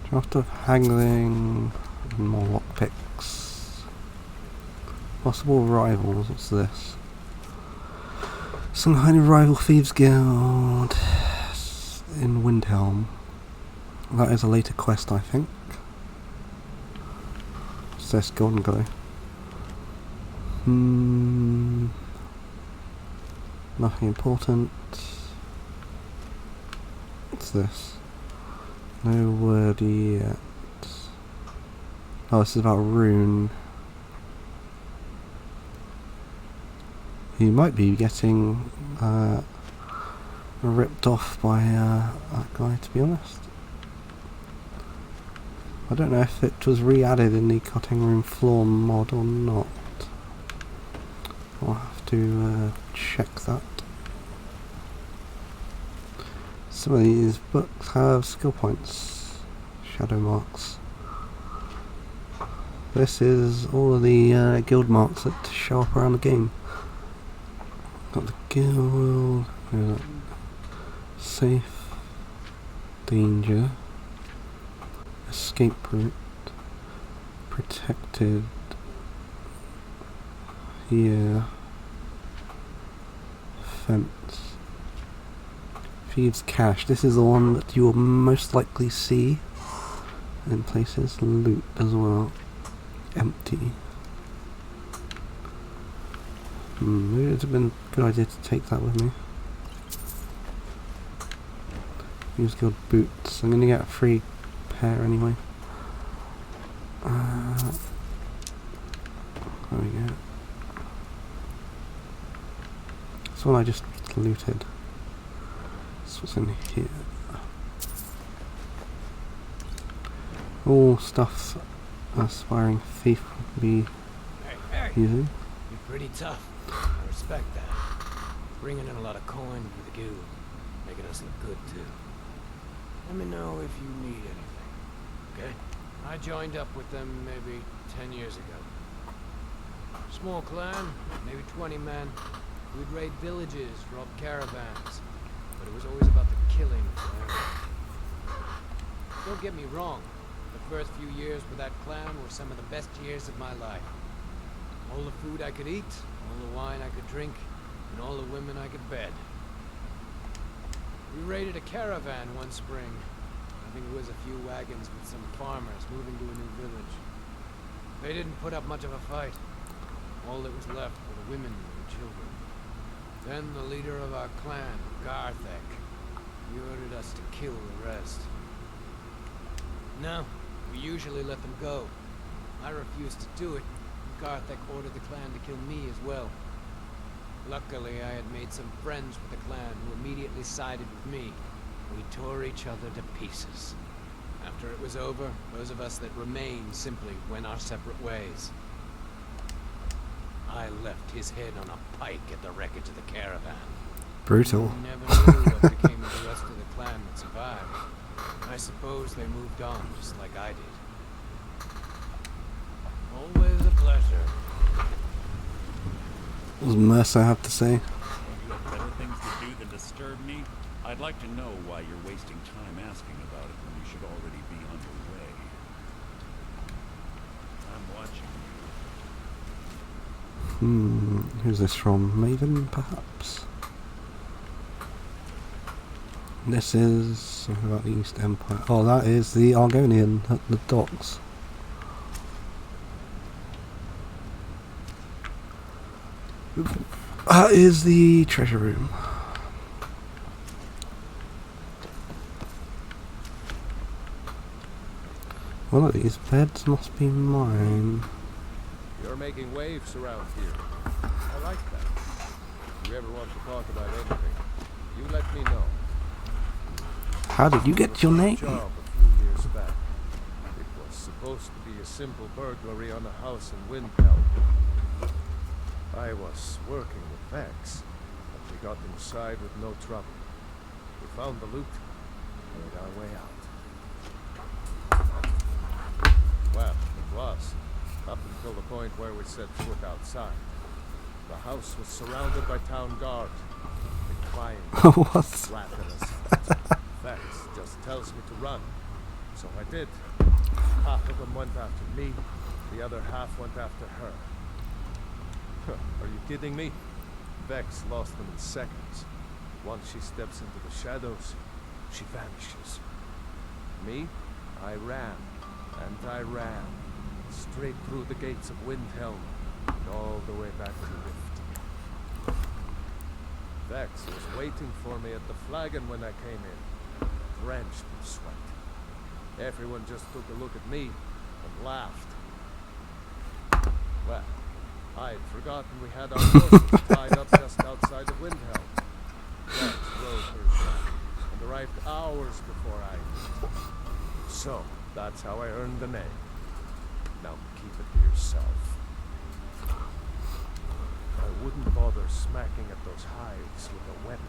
Draft of haggling, and more lockpicks. Possible rivals, what's this? Some kind of rival thieves guild in Windhelm. That is a later quest, I think. What's this? Golden Glow. Nothing important. What's this? No word yet. Oh, this is about Rune. He might be getting ripped off by that guy, to be honest. I don't know if it was re-added in the cutting room floor mod or not. I'll have to check that. Some of these books have skill points, shadow marks. This is all of the guild marks that show up around the game. Got the guild, safe, danger, escape route, protected, here, fence, thieves cache. This is the one that you will most likely see in places. Loot as well, empty. Maybe it would have been a good idea to take that with me. Use guild boots. I'm gonna get a free pair anyway. There we go. This one I just looted. This was in here. All stuff aspiring thief would be using. You're pretty tough. I respect that. Bringing in a lot of coin for the guild. Making us look good, too. Let me know if you need anything, okay? I joined up with them maybe 10 years ago. Small clan, maybe 20 men. We'd raid villages, rob caravans. But it was always about the killing. Don't get me wrong. The first few years with that clan were some of the best years of my life. All the food I could eat, all the wine I could drink, and all the women I could bed. We raided a caravan one spring. I think it was a few wagons with some farmers moving to a new village. They didn't put up much of a fight. All that was left were the women and the children. Then the leader of our clan, Garthek, he ordered us to kill the rest. No, we usually let them go. I refused to do it. Garthek ordered the clan to kill me as well. Luckily, I had made some friends with the clan who immediately sided with me. we tore each other to pieces. After it was over, those of us that remained simply went our separate ways. I left his head on a pike at the wreckage of the caravan. Brutal. I never knew what became of the rest of the clan that survived. I suppose they moved on just like I did. Always a pleasure. What does Mercer have to say? You have better things to do than disturb me? I'd like to know why you're wasting time asking about it when you should already be underway. I'm watching. Who's this from? Maven, perhaps? This is something about the East Empire. Oh, that is the Argonian at the docks. That is the treasure room. One of these beds must be mine. You're making waves around here. I like that. If you ever want to talk about anything, you let me know. How did you get your name? Job a few years back. It was supposed to be a simple burglary on a house in Windhelm. I was working with Vex, but we got inside with no trouble. We found the loot, and made our way out. Well, it was, up until the point where we set foot outside. The house was surrounded by town guard. They crying, What? slapping us. Vex just tells me to run, so I did. Half of them went after me, the other half went after her. Are you kidding me? Vex lost them in seconds. Once she steps into the shadows, she vanishes. Me? I ran, and I ran, straight through the gates of Windhelm, and all the way back to Rift. Vex was waiting for me at the flagon when I came in, drenched in sweat. Everyone just took a look at me and laughed. Well, I'd forgotten we had our horses tied up just outside of Windhelm. Vex rode her back and arrived hours before I did. So, that's how I earned the name. Now keep it to yourself. I wouldn't bother smacking at those hides with a weapon.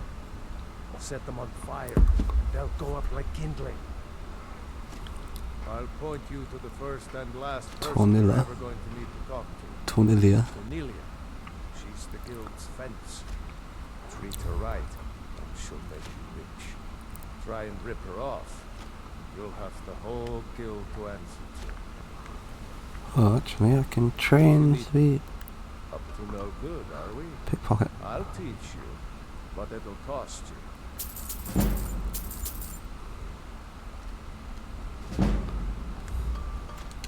I'll set them on fire, and they'll go up like kindling. I'll point you to the first and last person you're ever going to need to talk to. Tornilia. Tornilia. She's the guild's fence. Treat her right, and she'll make you rich. Try and rip her off, you'll have the whole guild to answer to. Oh, actually, I can train the Up to no good, are we? pickpocket. I'll teach you, but it'll cost you.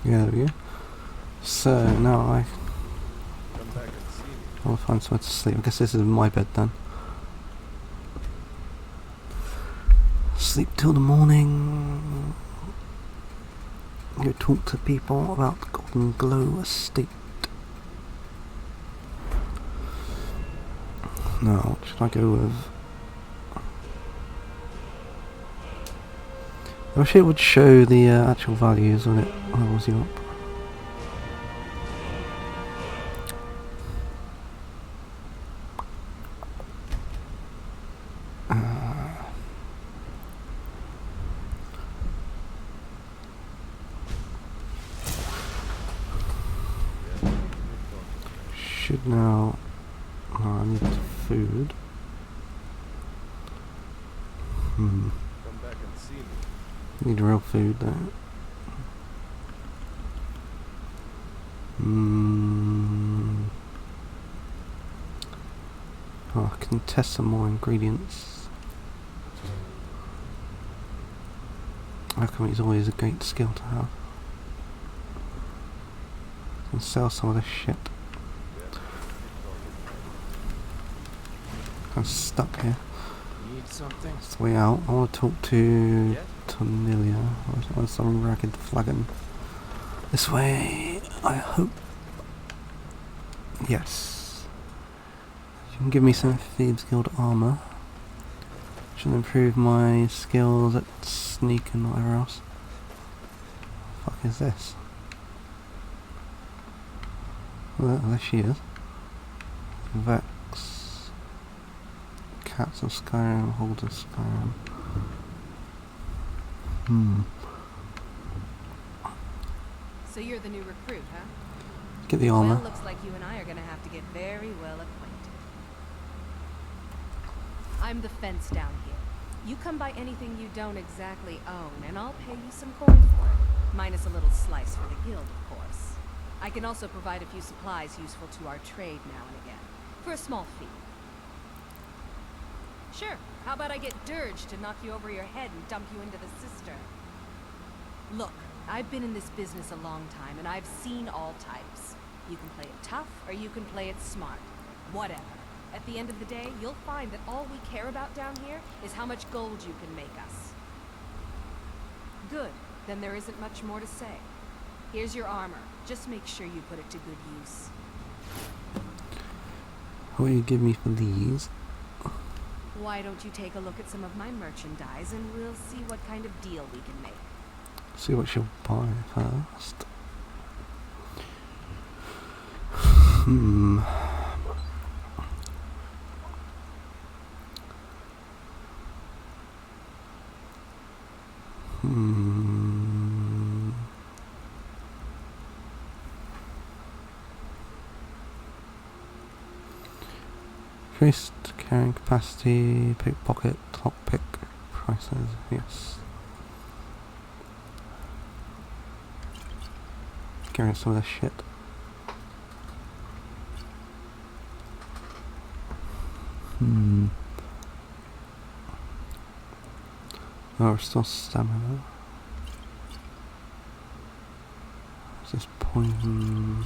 Yeah, there we go. So now I Come back and see me. will find somewhere to sleep. I guess this is my bed then. Sleep till the morning. Go talk to people about the Golden Glow estate. Now, what should I go with? I wish it would show the actual values when it levels you up. Should now... No, I need food. Come back and see me. Need real food there. Oh, I can test some more ingredients. Alchemy is always a great skill to have. I can sell some of this shit. I'm stuck here. Need something? That's the way out. I want to talk to Tornilia. I want some ragged flagon. This way, I hope. Yes. You can give me some Thieves Guild armor. Which Should improve my skills at sneak and whatever else. The fuck is this? Well, there she is. Vex. Cats of Skyrim, Hold of Skyrim. So you're the new recruit, huh? Get the armor. Well, looks like you and I are gonna have to get very well acquainted. I'm the fence down here. You come by anything you don't exactly own, and I'll pay you some coin for it. Minus a little slice for the guild, of course. I can also provide a few supplies useful to our trade now and again, for a small fee. Sure, how about I get Dirge to knock you over your head and dump you into the cistern? Look, I've been in this business a long time, and I've seen all types. You can play it tough, or you can play it smart. Whatever. At the end of the day, you'll find that all we care about down here is how much gold you can make us. Good. Then there isn't much more to say. Here's your armor. Just make sure you put it to good use. What do you give me for these? Why don't you take a look at some of my merchandise, and we'll see what kind of deal we can make. See what she'll buy first. Increased carrying capacity, pickpocket, lockpick prices, yes. Carrying some of this shit. Oh, restore stamina. Is this poison?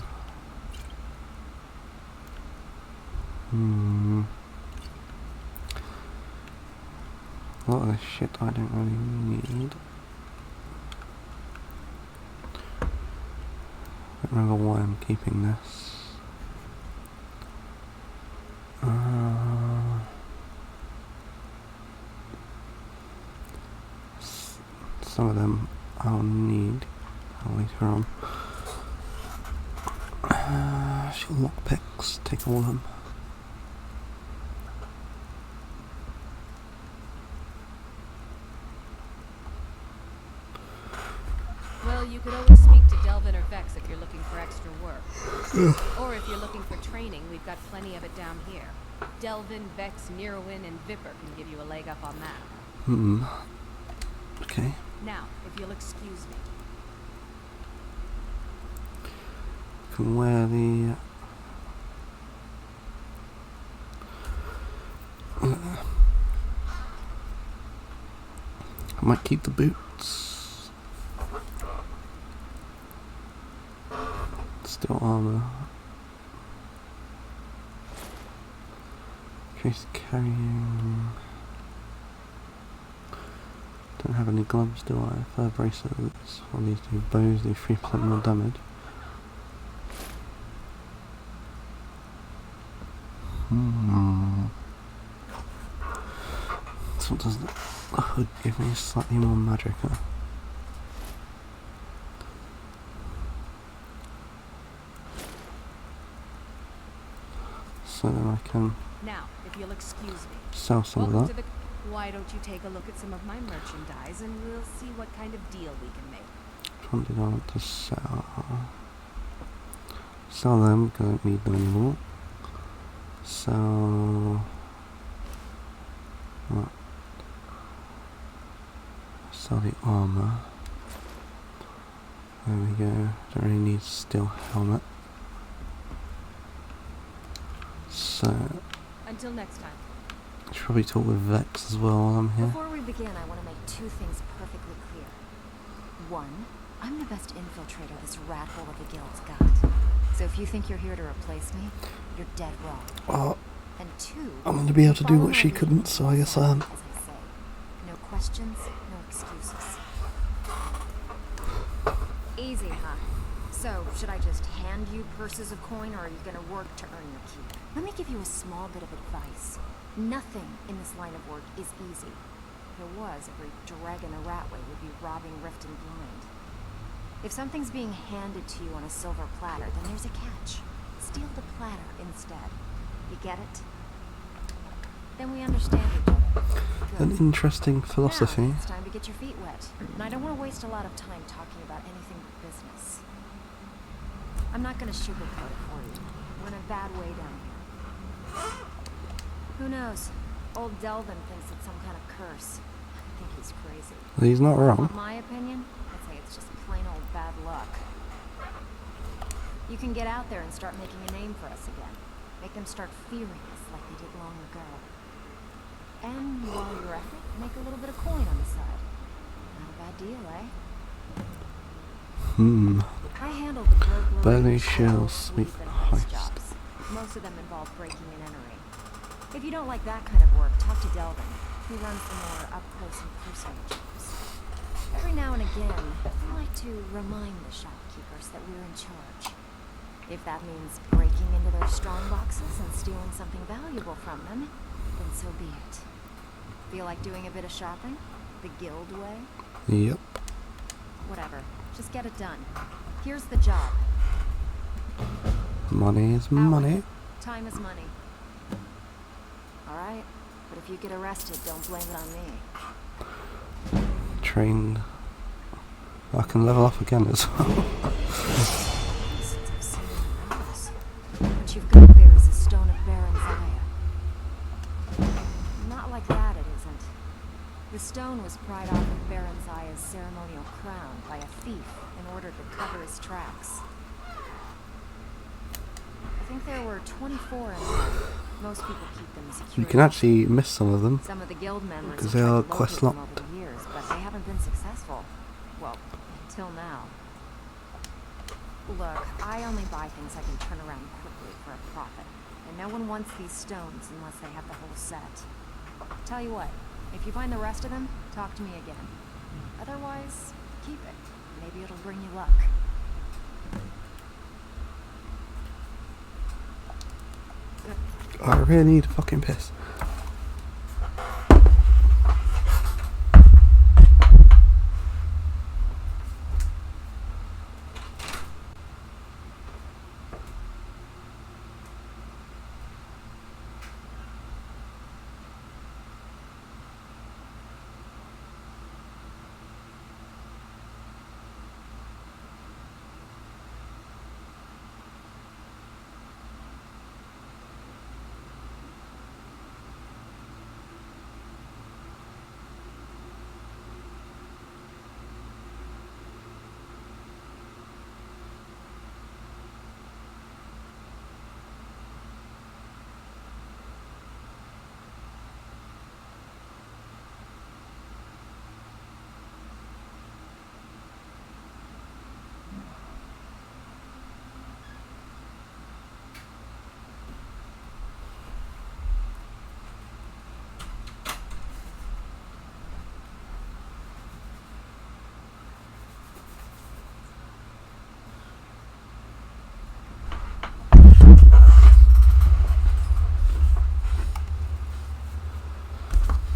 A lot of this shit I don't really need. I don't remember why I'm keeping this. Some of them I'll need later on. Lockpicks, take all of them. Well, you could always speak to Delvin or Vex if you're looking for extra work. Or if you're looking for training, we've got plenty of it down here. Delvin, Vex, Neerwin, and Vipper can give you a leg up on that. Okay. Now, if you'll excuse me. Can wear the I might keep the boots. Still armor. Increased carrying. Don't have any gloves, do I? Fur bracelets. All these do bows, do 3% more damage. So does the hood give me slightly more magicka? So then I can now, if you'll excuse me. Sell some of that. Why don't you take a look at some of my merchandise, and we'll see what kind of deal we can make. Which one did I want to sell? Sell them because I don't need them anymore. Sell what? Sell the armor. There we go. Don't really need steel helmet. So until next time. I should probably talk with Vex as well while I'm here. Before we begin, I want to make two things perfectly clear. One, I'm the best infiltrator this rat hole of a guild's got. So if you think you're here to replace me, you're dead wrong. Well, and two, I'm going to be able to do what she couldn't, so I guess I am. As I say, no questions, no excuses. Easy, huh? So, should I just hand you purses of coin, or are you gonna work to earn your keep? Let me give you a small bit of advice. Nothing in this line of work is easy. If it was, every dragon a Ratway would be robbing Rift and Blind. If something's being handed to you on a silver platter, then there's a catch. Steal the platter instead. You get it? Then we understand each other. An interesting philosophy. Now, it's time to get your feet wet. And I don't want to waste a lot of time talking about anything but business. I'm not going to sugarcoat it for you. We're in a bad way down here. Who knows? Old Delvin thinks it's some kind of curse. I think he's crazy. He's not wrong. Want my opinion? I'd say it's just plain old bad luck. You can get out there and start making a name for us again. Make them start fearing us like they did long ago. And while you're at it, make a little bit of coin on the side. Not a bad deal, eh? I handled the burglary, Burglary, shield, sweep, heist. jobs. Most of them involve breaking and entering. If you don't like that kind of work, talk to Delvin. He runs the more up-close and personal jobs. Every now and again, we like to remind the shopkeepers that we're in charge. If that means breaking into their strong boxes and stealing something valuable from them, then so be it. Feel like doing a bit of shopping? The guild way? Yep. Whatever. Just get it done. Here's the job. Money is money. Time is money. Alright, but if you get arrested, don't blame it on me. Trained. I can level up again as well. Since I've seen the rose. What you've got there is a stone of Baron's Eye. Not like that, it isn't. The stone was pried off of Baron's Aya's ceremonial crown by a thief in order to cover his tracks. I think there were 24 in all. Most people keep them as You security. can actually miss some of them. Some of the guild members because have they are tried to quest locate them locked. over the years, but they haven't been successful. Well, till now. Look, I only buy things I can turn around quickly for a profit. And no one wants these stones unless they have the whole set. Tell you what, if you find the rest of them, talk to me again. Otherwise, keep it. Maybe it'll bring you luck. I really need a fucking piss.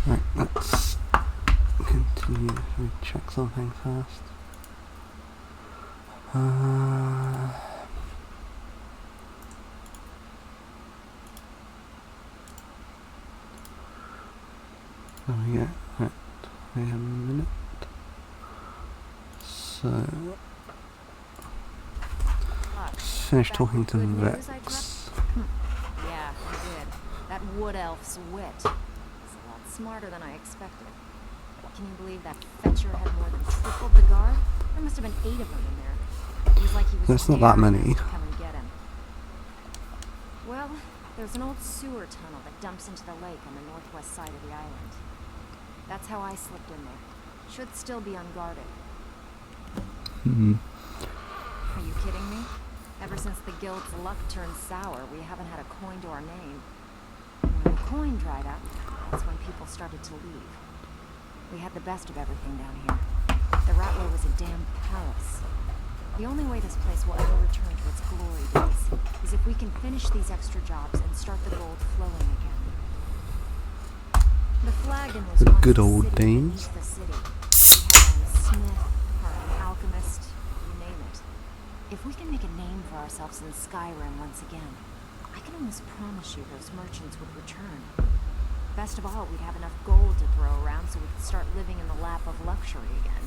Right, let's continue. Let me check something first. There we go. Right, wait a minute. So, finish talking to Vex. Yeah, I did. That wood elf's wit is a lot smarter than I expected. Can you believe that Fetcher had more than tripled the guard? There must have been 8 of them in there. It was like he was There's not that daring many. us to come and get him. Well, there's an old sewer tunnel that dumps into the lake on the northwest side of the island. That's how I slipped in there. Should still be unguarded. Are you kidding me? Ever since the guild's luck turned sour, we haven't had a coin to our name. And when the coin dried up, that's when people started to leave. We had the best of everything down here. The Ratway was a damn palace. The only way this place will ever return to its glory days is if we can finish these extra jobs and start the gold flowing again. The Flagon was The once good a old city days. beneath the city. We had a smith, or an alchemist, you name it. If we can make a name for ourselves in Skyrim once again, I can almost promise you those merchants would return. Best of all, we'd have enough gold to throw around so we could start living in the lap of luxury again.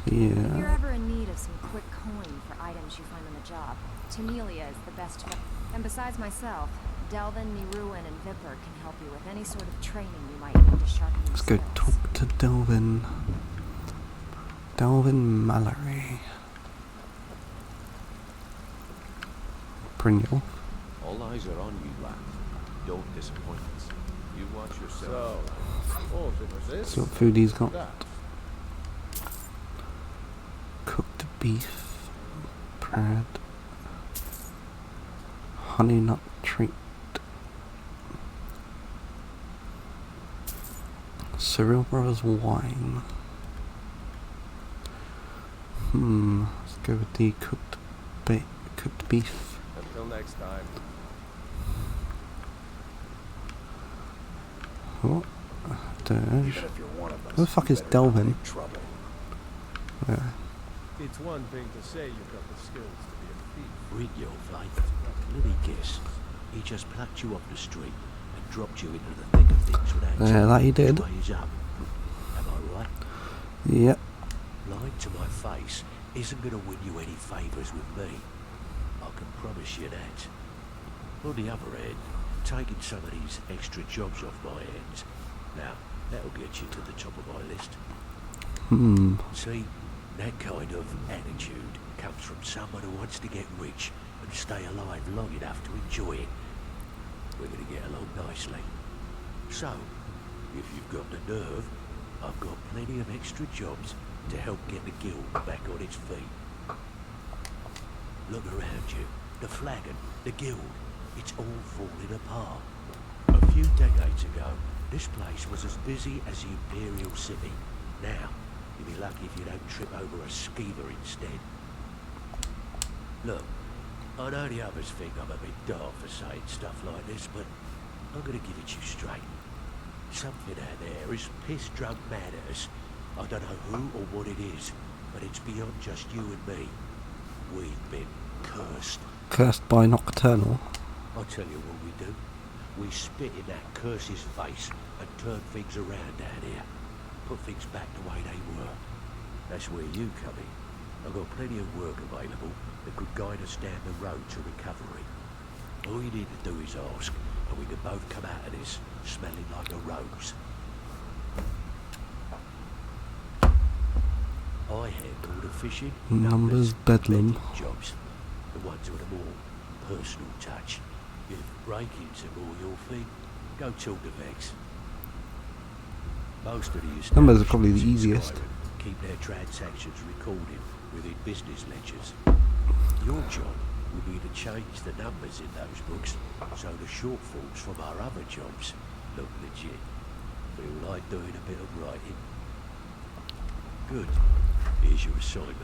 If you're Yeah. ever in need of some quick coin for items you find on the job, Tamelia is the best fit. And besides myself, Delvin, Niruin, and Vipper can help you with any sort of training you might need to sharpen your Let's go skills. talk to Delvin. Delvin Mallory. Brynjolf. All eyes are on you, lad. Don't disappoint us. You watch yourself. So, oh, it was this? See what food he's got. That. Cooked beef, bread, honey nut treat, Cyril Brothers wine. Let's go with the cooked beef. Until next time. Oh, Even if you're one of us, who the fuck you is better not Delvin? make trouble. Where? It's one thing to say you've got the skills to be a thief. Brynjolf, let me guess. He just plucked you off the street and dropped you into the thick of things without Yeah, that he did. telling you which way is up. Am I right? Yep. Lying to my face isn't going to win you any favours with me. I can promise you that. On the other hand, taking some of these extra jobs off my hands, now, that'll get you to the top of my list. See, that kind of attitude comes from someone who wants to get rich and stay alive long enough to enjoy it. We're going to get along nicely. So, if you've got the nerve, I've got plenty of extra jobs to help get the guild back on its feet. Look around you. The Flagon, the guild, it's all falling apart. A few decades ago, this place was as busy as the Imperial City. Now, you'll be lucky if you don't trip over a skeever instead. Look, I know the others think I'm a bit daft for saying stuff like this, but I'm gonna give it to you straight. Something out there is piss-drunk mad at us. I don't know who or what it is, but it's beyond just you and me. We've been cursed. Cursed by Nocturnal. I'll tell you what we do. We spit in that curse's face and turn things around down here. Put things back the way they were. That's where you come in. I've got plenty of work available that could guide us down the road to recovery. All you need to do is ask, and we can both come out of this smelling like a rose. I handle the fishing, Numbers Bedlam. betting jobs, the ones with a more personal touch. If break-ins are more your thing, go talk to Vex. Most of the Numbers are probably the establishments in easiest. Skyrim keep their transactions recorded within business ledgers. Your job will be to change the numbers in those books so the shortfalls from our other jobs look legit. Feel like doing a bit of writing? Good. Here's your assignment.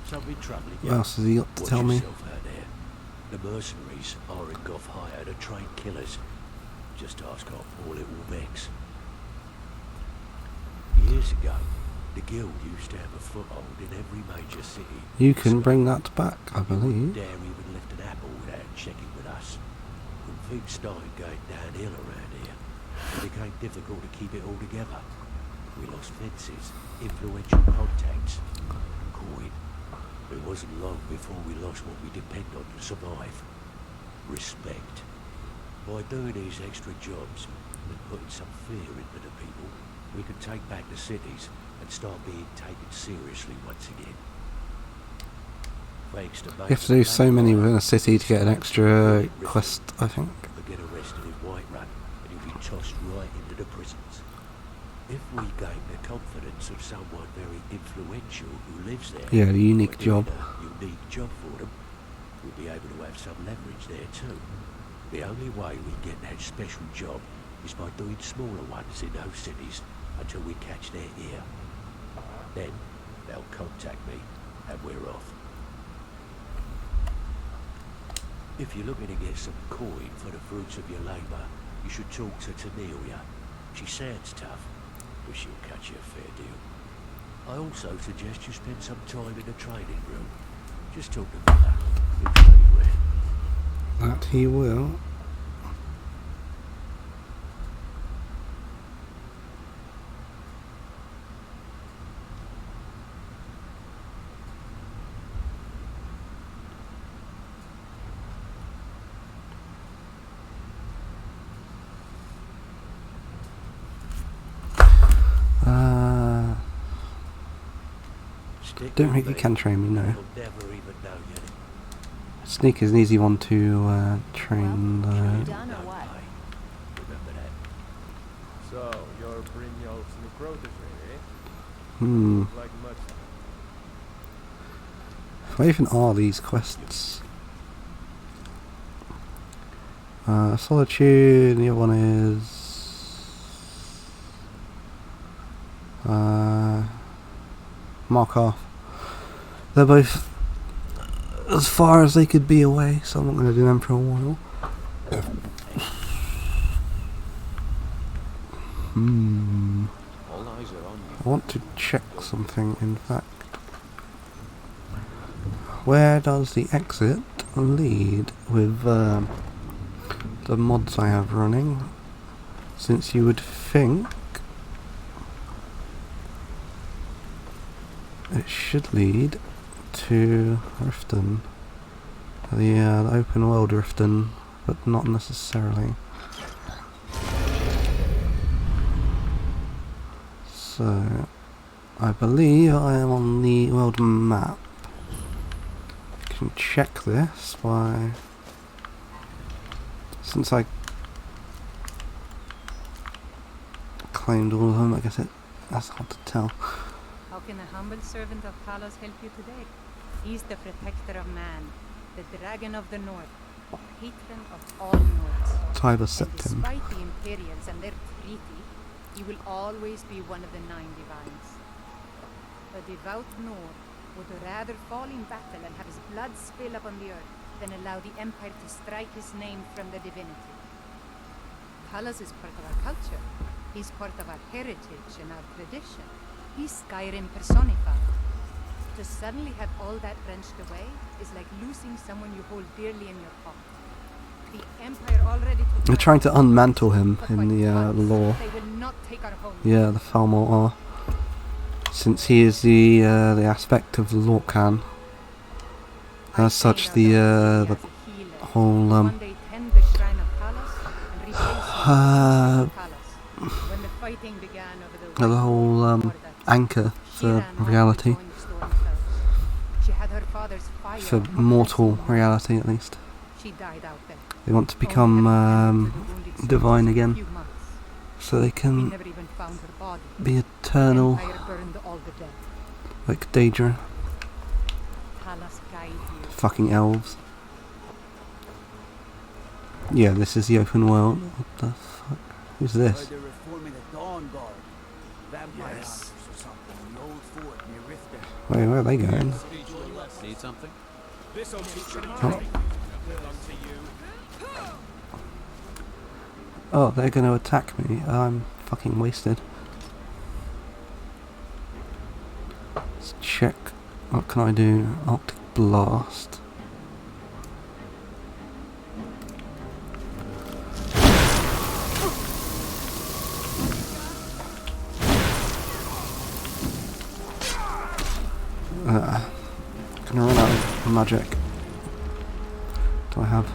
Something troubling you. What else has he got to Watch tell me? yourself out there. The mercenaries are in Goth hire to train killers. Just ask our poor little Vex. Years ago, the guild used to have a foothold in every major city. You can bring that back, I believe. Dare even lift an apple without checking with us. When things started going downhill around here, it became difficult to keep it all together. We lost fences, influential contacts, coin. It wasn't long before we lost what we depend on to survive. Respect. By doing these extra jobs and putting some fear into the people, we can take back the cities and start being taken seriously once again. Thanks to You have to do so many within a city to get an extra quest, I think. Or get arrested in Whiterun and you'll be tossed right into the prisons. If we gain the confidence of someone very influential who lives there, Yeah, the unique or doing job. a unique job for them, we'll be able to have some leverage there too. The only way we get that special job is by doing smaller ones in those cities until we catch their ear. Then they'll contact me, and we're off. If you're looking to get some coin for the fruits of your labour, you should talk to Tanelia. She sounds tough, but she'll cut you a fair deal. I also suggest you spend some time in the training room. Just talk to Mother. He'll show you where. That he will. Don't think you can train me, no. Sneak is an easy one to train, So, you're Brynjolf's new protege, eh? Hmm. Like much. What even are these quests? Solitude, the other one is... Markov. They're both as far as they could be away, so I'm not going to do them for a while. I want to check something, in fact. Where does the exit lead with the mods I have running? Since you would think it should lead to Riften, the open world Riften, but not necessarily. So, I believe I am on the world map. I can check this by... Since I claimed all of them, I guess that's hard to tell. How can a humble servant of Talos help you today? He's the protector of man, the dragon of the north, patron of all Nords. Tiber Septim. Despite the Imperials and their treaty, he will always be one of the 9 divines. A devout Nord would rather fall in battle and have his blood spill upon the earth than allow the Empire to strike his name from the divinity. Talos is part of our culture. He's part of our heritage and our tradition. He's Skyrim personified. To suddenly have all that wrenched away is like losing someone you hold dearly in your heart. The Empire already took... They're trying to unmantle him in the lore. They will not take our home. Yeah, the Falmor are. Since he is the aspect of Lorcan. As such, the whole the whole anchor for reality, for mortal reality at least. They want to become divine again, so they can be eternal, like Daedra. Fucking elves. Yeah, this is the open world. What the fuck? Who's this? Wait, where are they going? Need something? Oh, they're going to attack me. I'm fucking wasted. Let's check. What can I do? Arctic Blast. Gonna run out of magic. Do I have?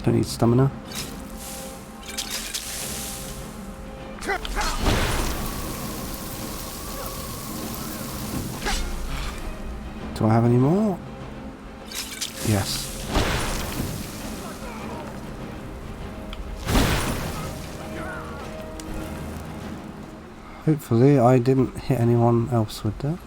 Don't need stamina. Do I have any more? Yes. Hopefully I didn't hit anyone else with that.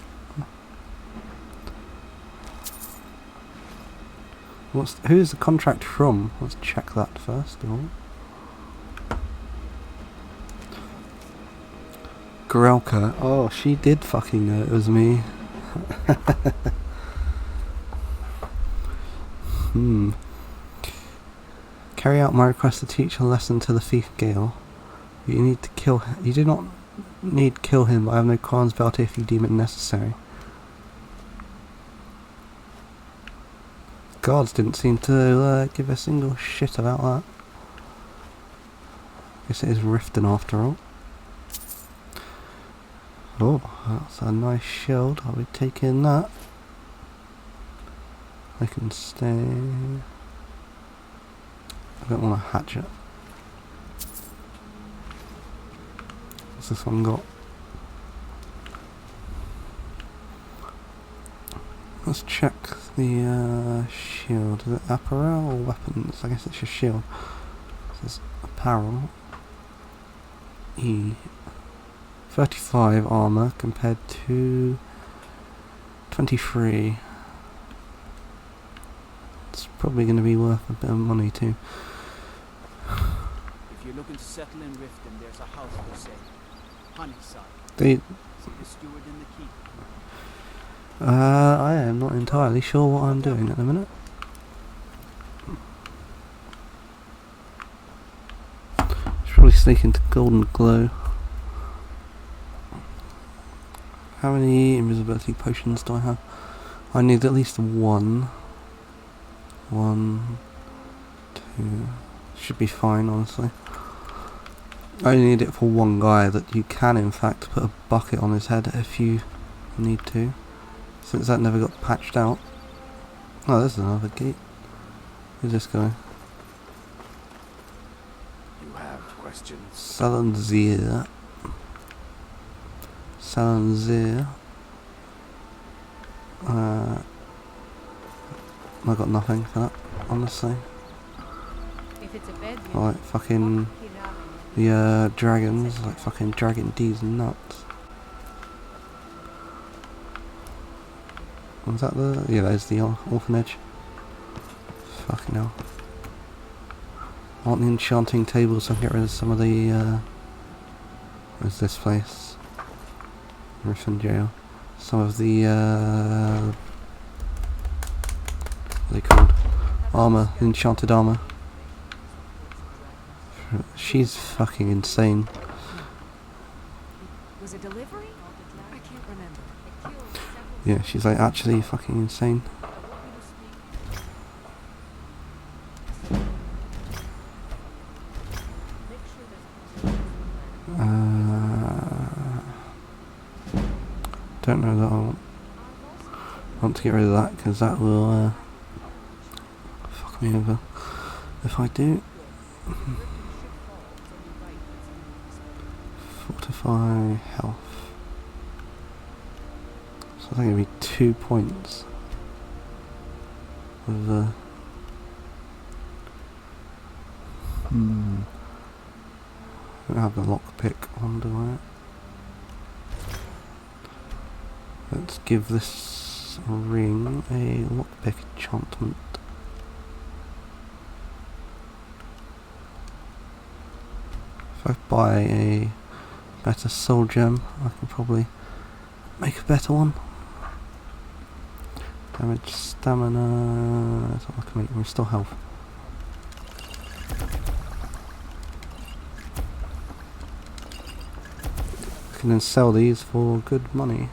Who's the contract from? Let's check that first of all. Grelka. Oh, she did fucking know it was me. Carry out my request to teach a lesson to the thief Gale. You need to kill him. You do not need to kill him, but I have no qualms about it if you deem it necessary. Guards didn't seem to give a single shit about that. Guess it is Riften after all. Oh, that's a nice shield. I'll be taking that. I can stay. I don't want a hatchet. What's this one got? Let's check the shield. Is it apparel or weapons? I guess it's just shield. This is apparel. E. 35 armor compared to 23. It's probably going to be worth a bit of money too. If you're looking to settle in Riften, there's a house for sale. Honeyside. They. See the steward in the keep. I am not entirely sure what I'm doing at the minute. Should probably sneak into Golden Glow. How many invisibility potions do I have? I need at least one. 1, 2. Should be fine, honestly. I only need it for one guy that you can, in fact, put a bucket on his head if you need to. Since that never got patched out. Oh, there's another gate. Who's this guy? You have questions? Salanzir. Salanzir. I got nothing for that, honestly. If it's a bed, Like fucking the dragons, like fucking Dragon D's nuts. Was that the? Yeah, there's the orphanage. Fucking hell. I want the enchanting table so I can get rid of some of the. Where's this place? Riften Jail. Some of the. What are they called? Armor, enchanted armor. She's fucking insane. Was it delivery? I can't remember. Yeah, she's like actually fucking insane. Don't know that I want to get rid of that because that will fuck me over if I do. Fortify health. So I think it'll be 2 points with the. I don't have the lockpick on, do I? Let's give this ring a lockpick enchantment. If I buy a better soul gem, I can probably make a better one. Damage, stamina, that's all I can make, restore health. I can then sell these for good money.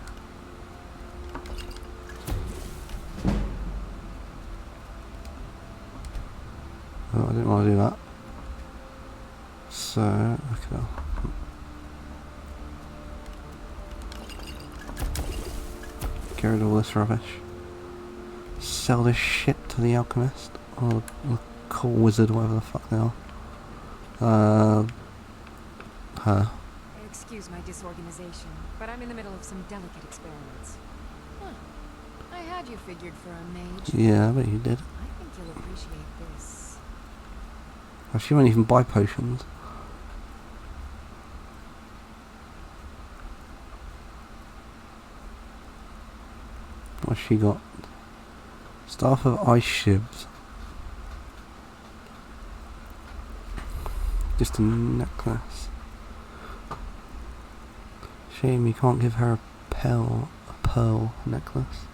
Oh, I didn't want to do that. So, okay. Get rid of all this rubbish. Sell this shit to the alchemist. Or the cool wizard, whatever the fuck they are. Her. Excuse my disorganization, but I'm in the middle of some delicate experiments. Huh. I had you figured for a mage. Yeah, I bet you did. I think you'll appreciate this. Oh, she won't even buy potions. What's she got? Staff of Ice Shibs. Just a necklace. Shame you can't give her a pearl necklace.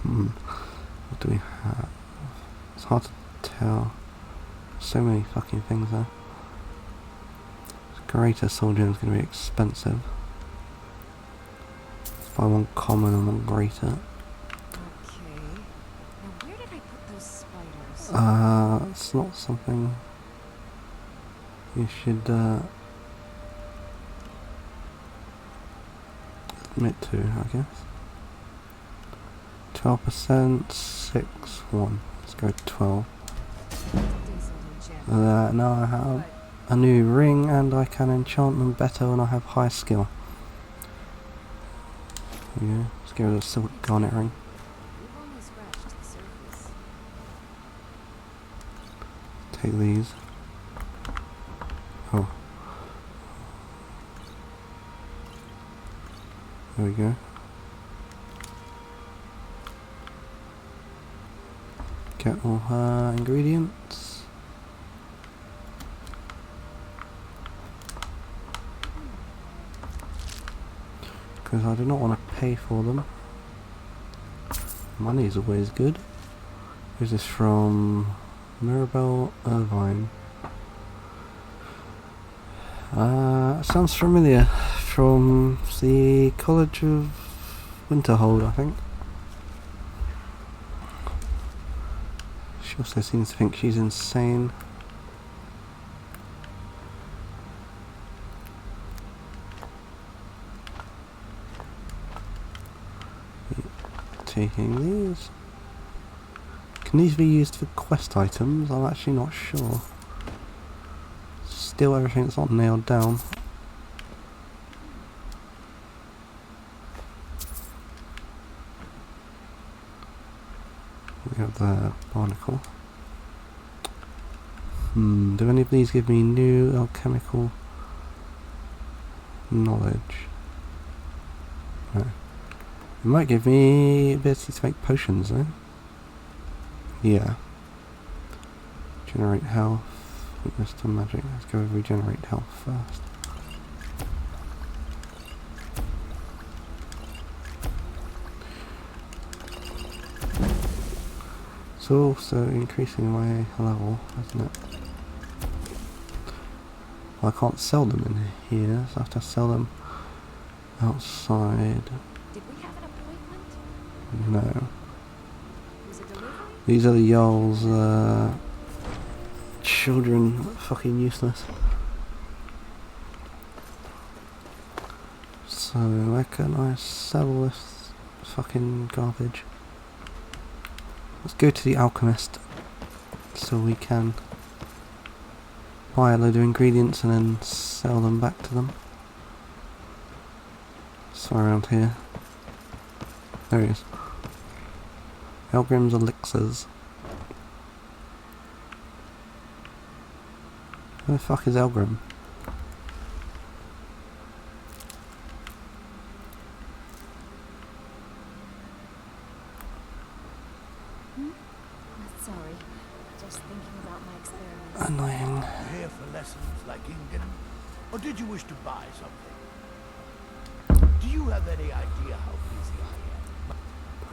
What do we have? It's hard to tell. So many fucking things there. Greater soul gem is going to be expensive. Let's buy one common and one greater. Okay. Now where did I put those spiders? It's not something you should admit to, I guess. 12%, 6, 1. Let's go 12. Now I have a new ring and I can enchant them better when I have high skill. Yeah, let's get rid of the silk garnet ring. Take these. Oh. There we go. Get all her ingredients. Because I do not want to pay for them. Money is always good. Who's this from? Mirabelle Irvine. Sounds familiar. From the College of Winterhold, I think. She also seems to think she's insane. Taking these. Can these be used for quest items? I'm actually not sure. Still everything that's not nailed down. We have the barnacle. Do any of these give me new alchemical knowledge? No. It might give me ability to make potions though. Yeah. Generate health. Weakness to magic. Let's go with regenerate health first. It's also increasing my level, isn't it? Well, I can't sell them in here, so I have to sell them outside. Did we have an appointment? No. Was it delivery? These are the Jarl's children. Fucking useless. So where can I sell this fucking garbage? Let's go to the alchemist so we can buy a load of ingredients and then sell them back to them. Somewhere around here. There he is. Elgrim's elixirs. Where the fuck is Elgrim? Sorry, just thinking about my experiments. Annoying. You here for lessons like Ingen? Or did you wish to buy something? Do you have any idea how busy I am?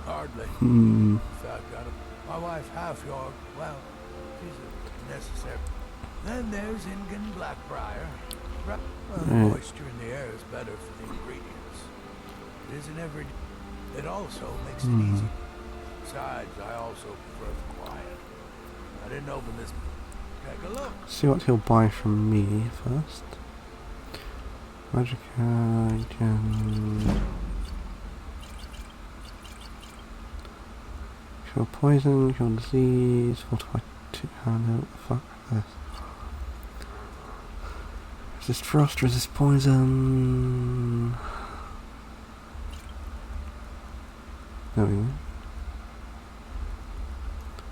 Hardly. Hmm. In fact, my wife half your, well, she's a necessary. Then there's Ingen Blackbriar. Well, moisture in the air is better for the ingredients. It isn't every... It also makes it Hmm. easy. Besides, I also prefer the quiet. I didn't open this. Take a look. See what he'll buy from me first. Magica gem. Cure poison, cure disease, fortify 2 handle. What the fuck is this? Resist frost, resist poison. There we go.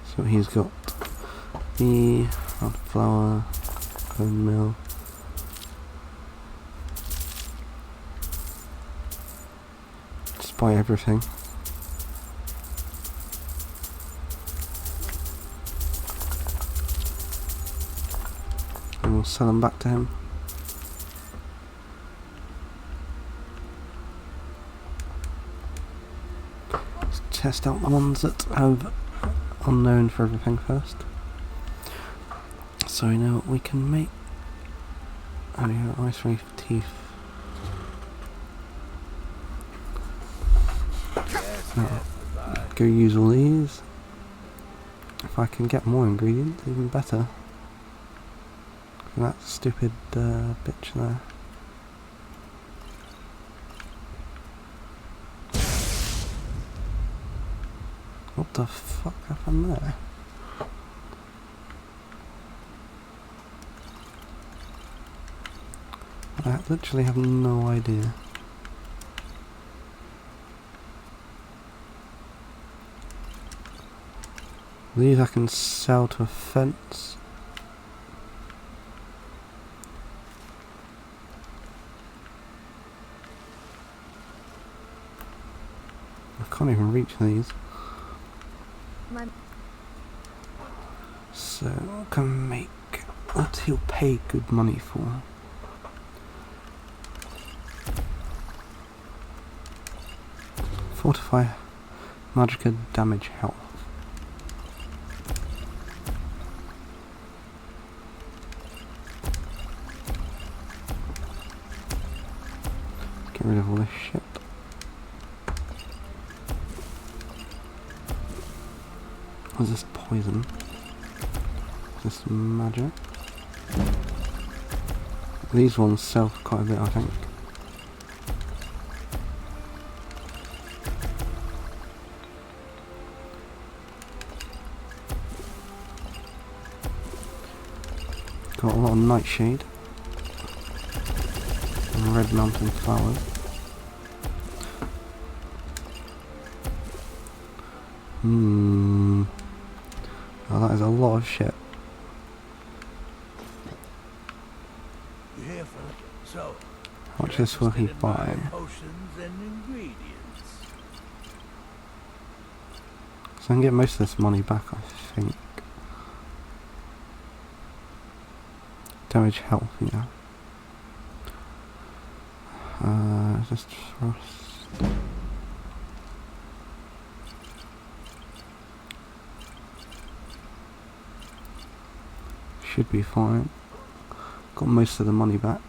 So he's got the flour, bone meal. Just buy everything. And we'll sell sell them back to him. Let's test out the ones that have unknown for everything first. So we know what we can make. Oh yeah, ice reef teeth. Oh, go use all these. If I can get more ingredients, even better. For that stupid bitch there. What the fuck happened there? I literally have no idea. These I can sell to a fence. I can't even reach these. So I can make what he'll pay good money for. Fortify Magicka damage health. Get rid of all this shit. Is this poison? Is this magic? These ones sell for quite a bit, I think. Got a lot of nightshade and red mountain flowers. Oh, that is a lot of shit. So, how much is will he buy? potions and ingredients. So I can get most of this money back, I think. Damage health, yeah. Just frost. Should be fine. Got most of the money back.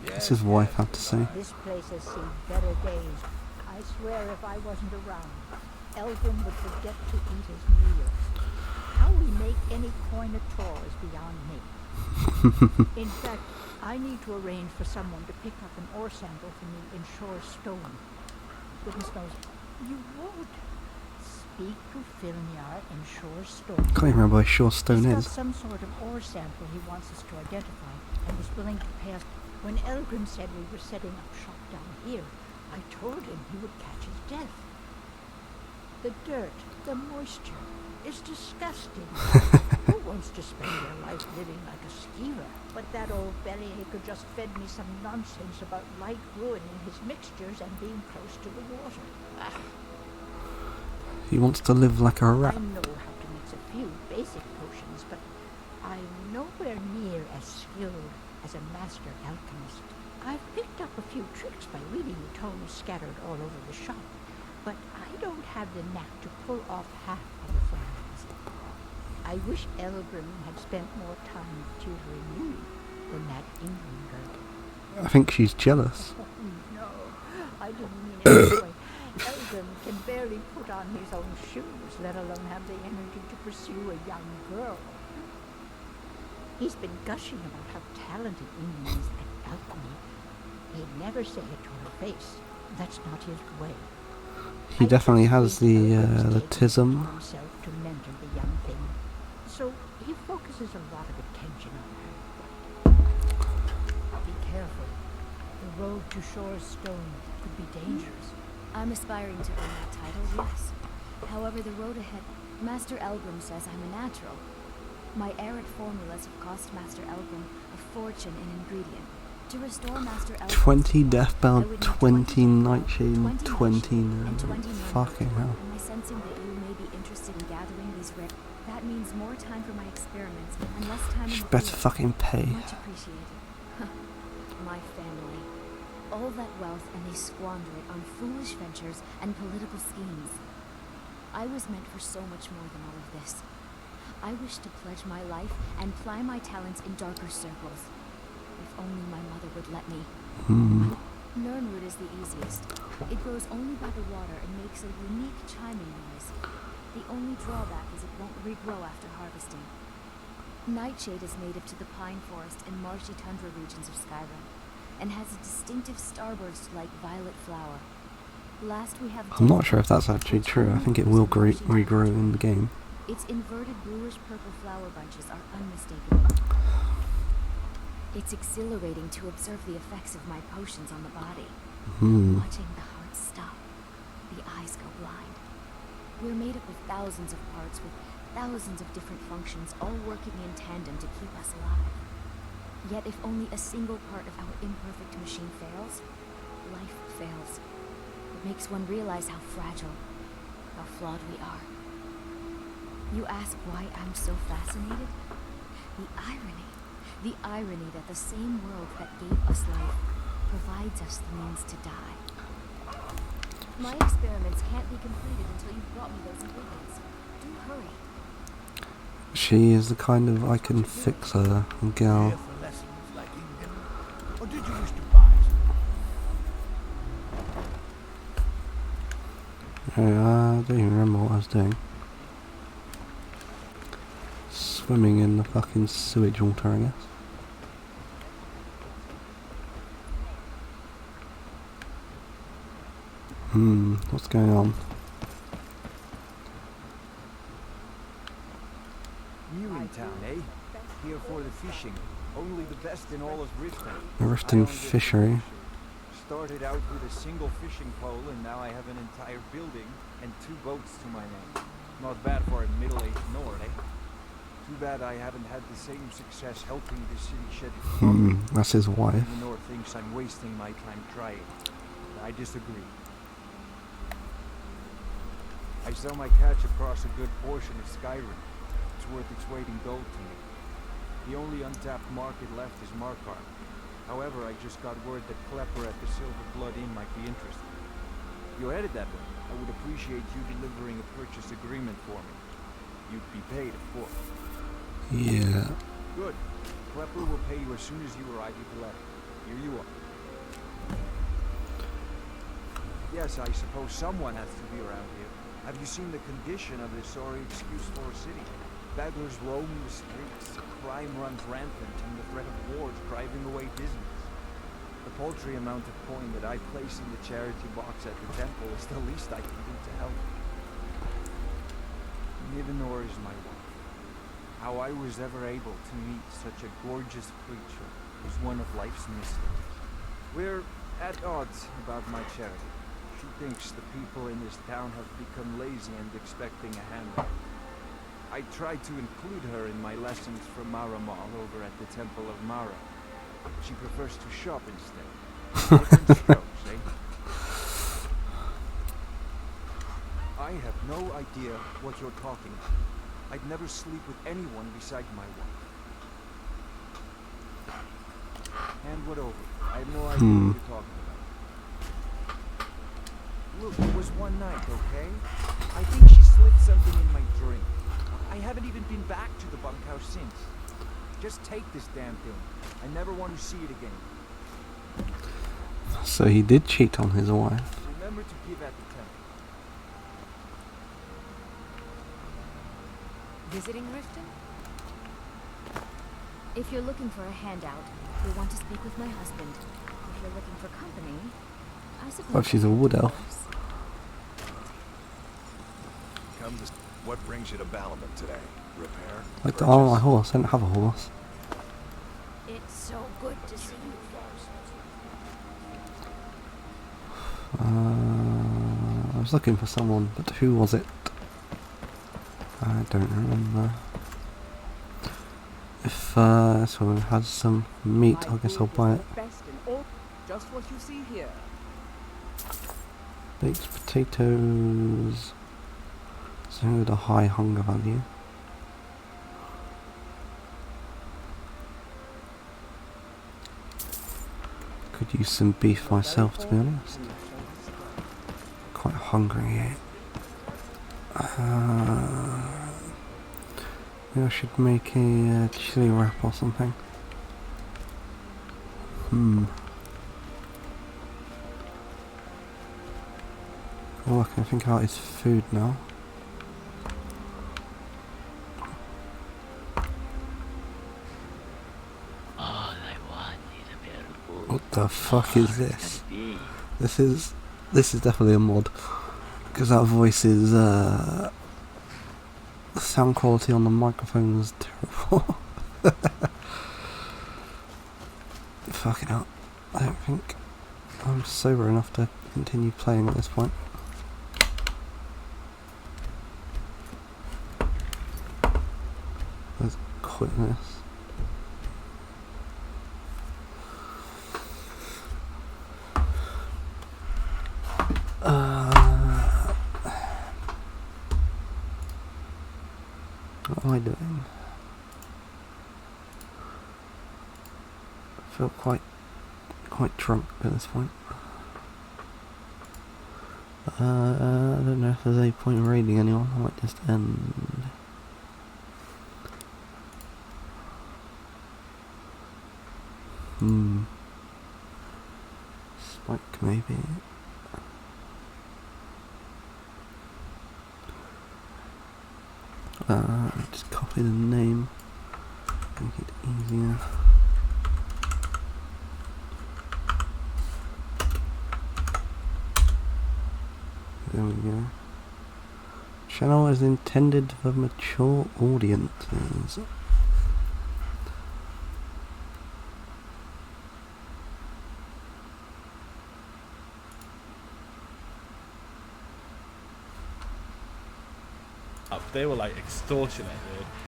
What's his wife have to say? This place has seen better days. I swear if I wasn't around, Eldrin would forget to eat his meals. How we make any coin at all is beyond me. In fact, I need to arrange for someone to pick up an ore sample for me in Shore Stone. Goodness knows, you won't. Speak to Filnyar in Shore Stone. Can't even remember where Shore Stone He's is. got some sort of ore sample he wants us to identify and was willing to pay us. When Eldrin said we were setting up shop down here, I told him he would catch his death. The dirt, the moisture, is disgusting. Who wants to spend their life living like a skeever? But that old bellyacre just fed me some nonsense about light ruining his mixtures and being close to the water. He wants to live like a rat. I know how to mix a few basic potions, but I'm nowhere near as skilled as a master alchemist. I've picked up a few tricks by reading the tomes scattered all over the shop, but I don't have the knack to pull off half of the plans. I wish Eldrin had spent more time tutoring me than that England girl. I think she's jealous. Oh, no, I didn't mean it that way. Eldrin can barely put on his own shoes, let alone have the energy to pursue a young girl. He's been gushing about how talented England is at alchemy. He'd never say it to her face. That's not his way. He definitely has the tism. Himself to mentor the young thing, so he focuses a lot of attention on her. Be careful. The road to Shore Stone could be dangerous. I'm aspiring to earn that title, yes. However, the road ahead, Master Elgrim says I'm a natural. My arid formulas have cost Master Elgrim a fortune in ingredient. To restore Master Elrond's 20 throne, I Deathbound, would need 20 Nightshade, 20 20 and 20 Nerd. Nerd. Fucking hell. Am I sensing that you may be interested in gathering these rare? That means more time for my experiments and less time in She's the better field. fucking pay. Much appreciated. My family. All that wealth and they squander it on foolish ventures and political schemes. I was meant for so much more than all of this. I wish to pledge my life and ply my talents in darker circles. If only my mother would let me. Nirnwood is the easiest. It grows only by the water and makes a unique chiming noise. The only drawback is it won't regrow after harvesting. Nightshade is native to the pine forest and marshy tundra regions of Skyrim, and has a distinctive starburst-like violet flower. Last we have I'm not sure if that's actually true. I think it will regrow in the game. its inverted bluish-purple flower bunches are unmistakable. It's exhilarating to observe the effects of my potions on the body. Watching the heart stop, the eyes go blind. We're made up of thousands of parts with thousands of different functions, all working in tandem to keep us alive. Yet if only a single part of our imperfect machine fails, life fails. It makes one realize how fragile, how flawed we are. You ask why I'm so fascinated? The irony that the same world that gave us life provides us the means to die. My experiments can't be completed until you've brought me those ingredients. Do hurry. She is the kind of I can fix her gal. Here for lessons like Ingen? Or did you wish to buy some? I don't even remember what I was doing. Swimming in the fucking sewage water, I guess. What's going on? New in town, eh? Here for the fishing. Only the best in all of Riften. The Riften fishery. Started out with a single fishing pole, and now I have an entire building and 2 boats to my name. Not bad for a middle-aged Nord, eh? Too bad I haven't had the same success helping the city shed its poverty. That's his wife. The Nord thinks I'm wasting my time trying. I disagree. I sell my catch across a good portion of Skyrim. It's worth its weight in gold to me. The only untapped market left is Markarth. However, I just got word that Klepper at the Silver Blood Inn might be interested. If you're headed that way, I would appreciate you delivering a purchase agreement for me. You'd be paid, of course. Yeah. Good. Klepper will pay you as soon as you arrive with the letter. Here you are. Yes, I suppose someone has to be around here. Have you seen the condition of this sorry excuse for a city? Battlers roam the streets, crime runs rampant, and the threat of war is driving away business. The paltry amount of coin that I place in the charity box at the temple is the least I can do to help. Nivenor is my wife. How I was ever able to meet such a gorgeous creature is one of life's mysteries. We're at odds about my charity. She thinks the people in this town have become lazy and expecting a handout. I try to include her in my lessons for Mara Mall over at the Temple of Mara. She prefers to shop instead. Different strokes, eh? I have no idea what you're talking about. I'd never sleep with anyone besides my wife. Hand what over. I have no idea what you're talking about. Look, it was one night, okay? I think she slipped something in my drink. I haven't even been back to the bunkhouse since. Just take this damn thing. I never want to see it again. So he did cheat on his wife. Remember to give at the temple. Visiting Riften? If you're looking for a handout, you'll want to speak with my husband. If you're looking for company, I suppose... Oh, she's a wood elf. Come to... What brings you to Balamut today? Repair? Like, oh, my horse. I don't have a horse. It's so good to see you. I was looking for someone, but who was it? I don't remember. If if this one has some meat, I guess I'll buy it. Best in all, just what you see here. Baked potatoes. So with a high hunger value. Could use some beef myself, to be honest. Quite hungry. Maybe I should make a chili wrap or something. All I can think about is food now. What the fuck is this? This is definitely a mod, because that voice is the sound quality on the microphone is terrible. Fucking hell. I don't think I'm sober enough to continue playing at this point. Let's quit this. What am I doing? I feel quite drunk at this point. I don't know if there's any point in raiding anyone. I might just end. Spike maybe. Just copy the name, make it easier. There we go. Channel is intended for mature audiences. They were like extortionate, dude.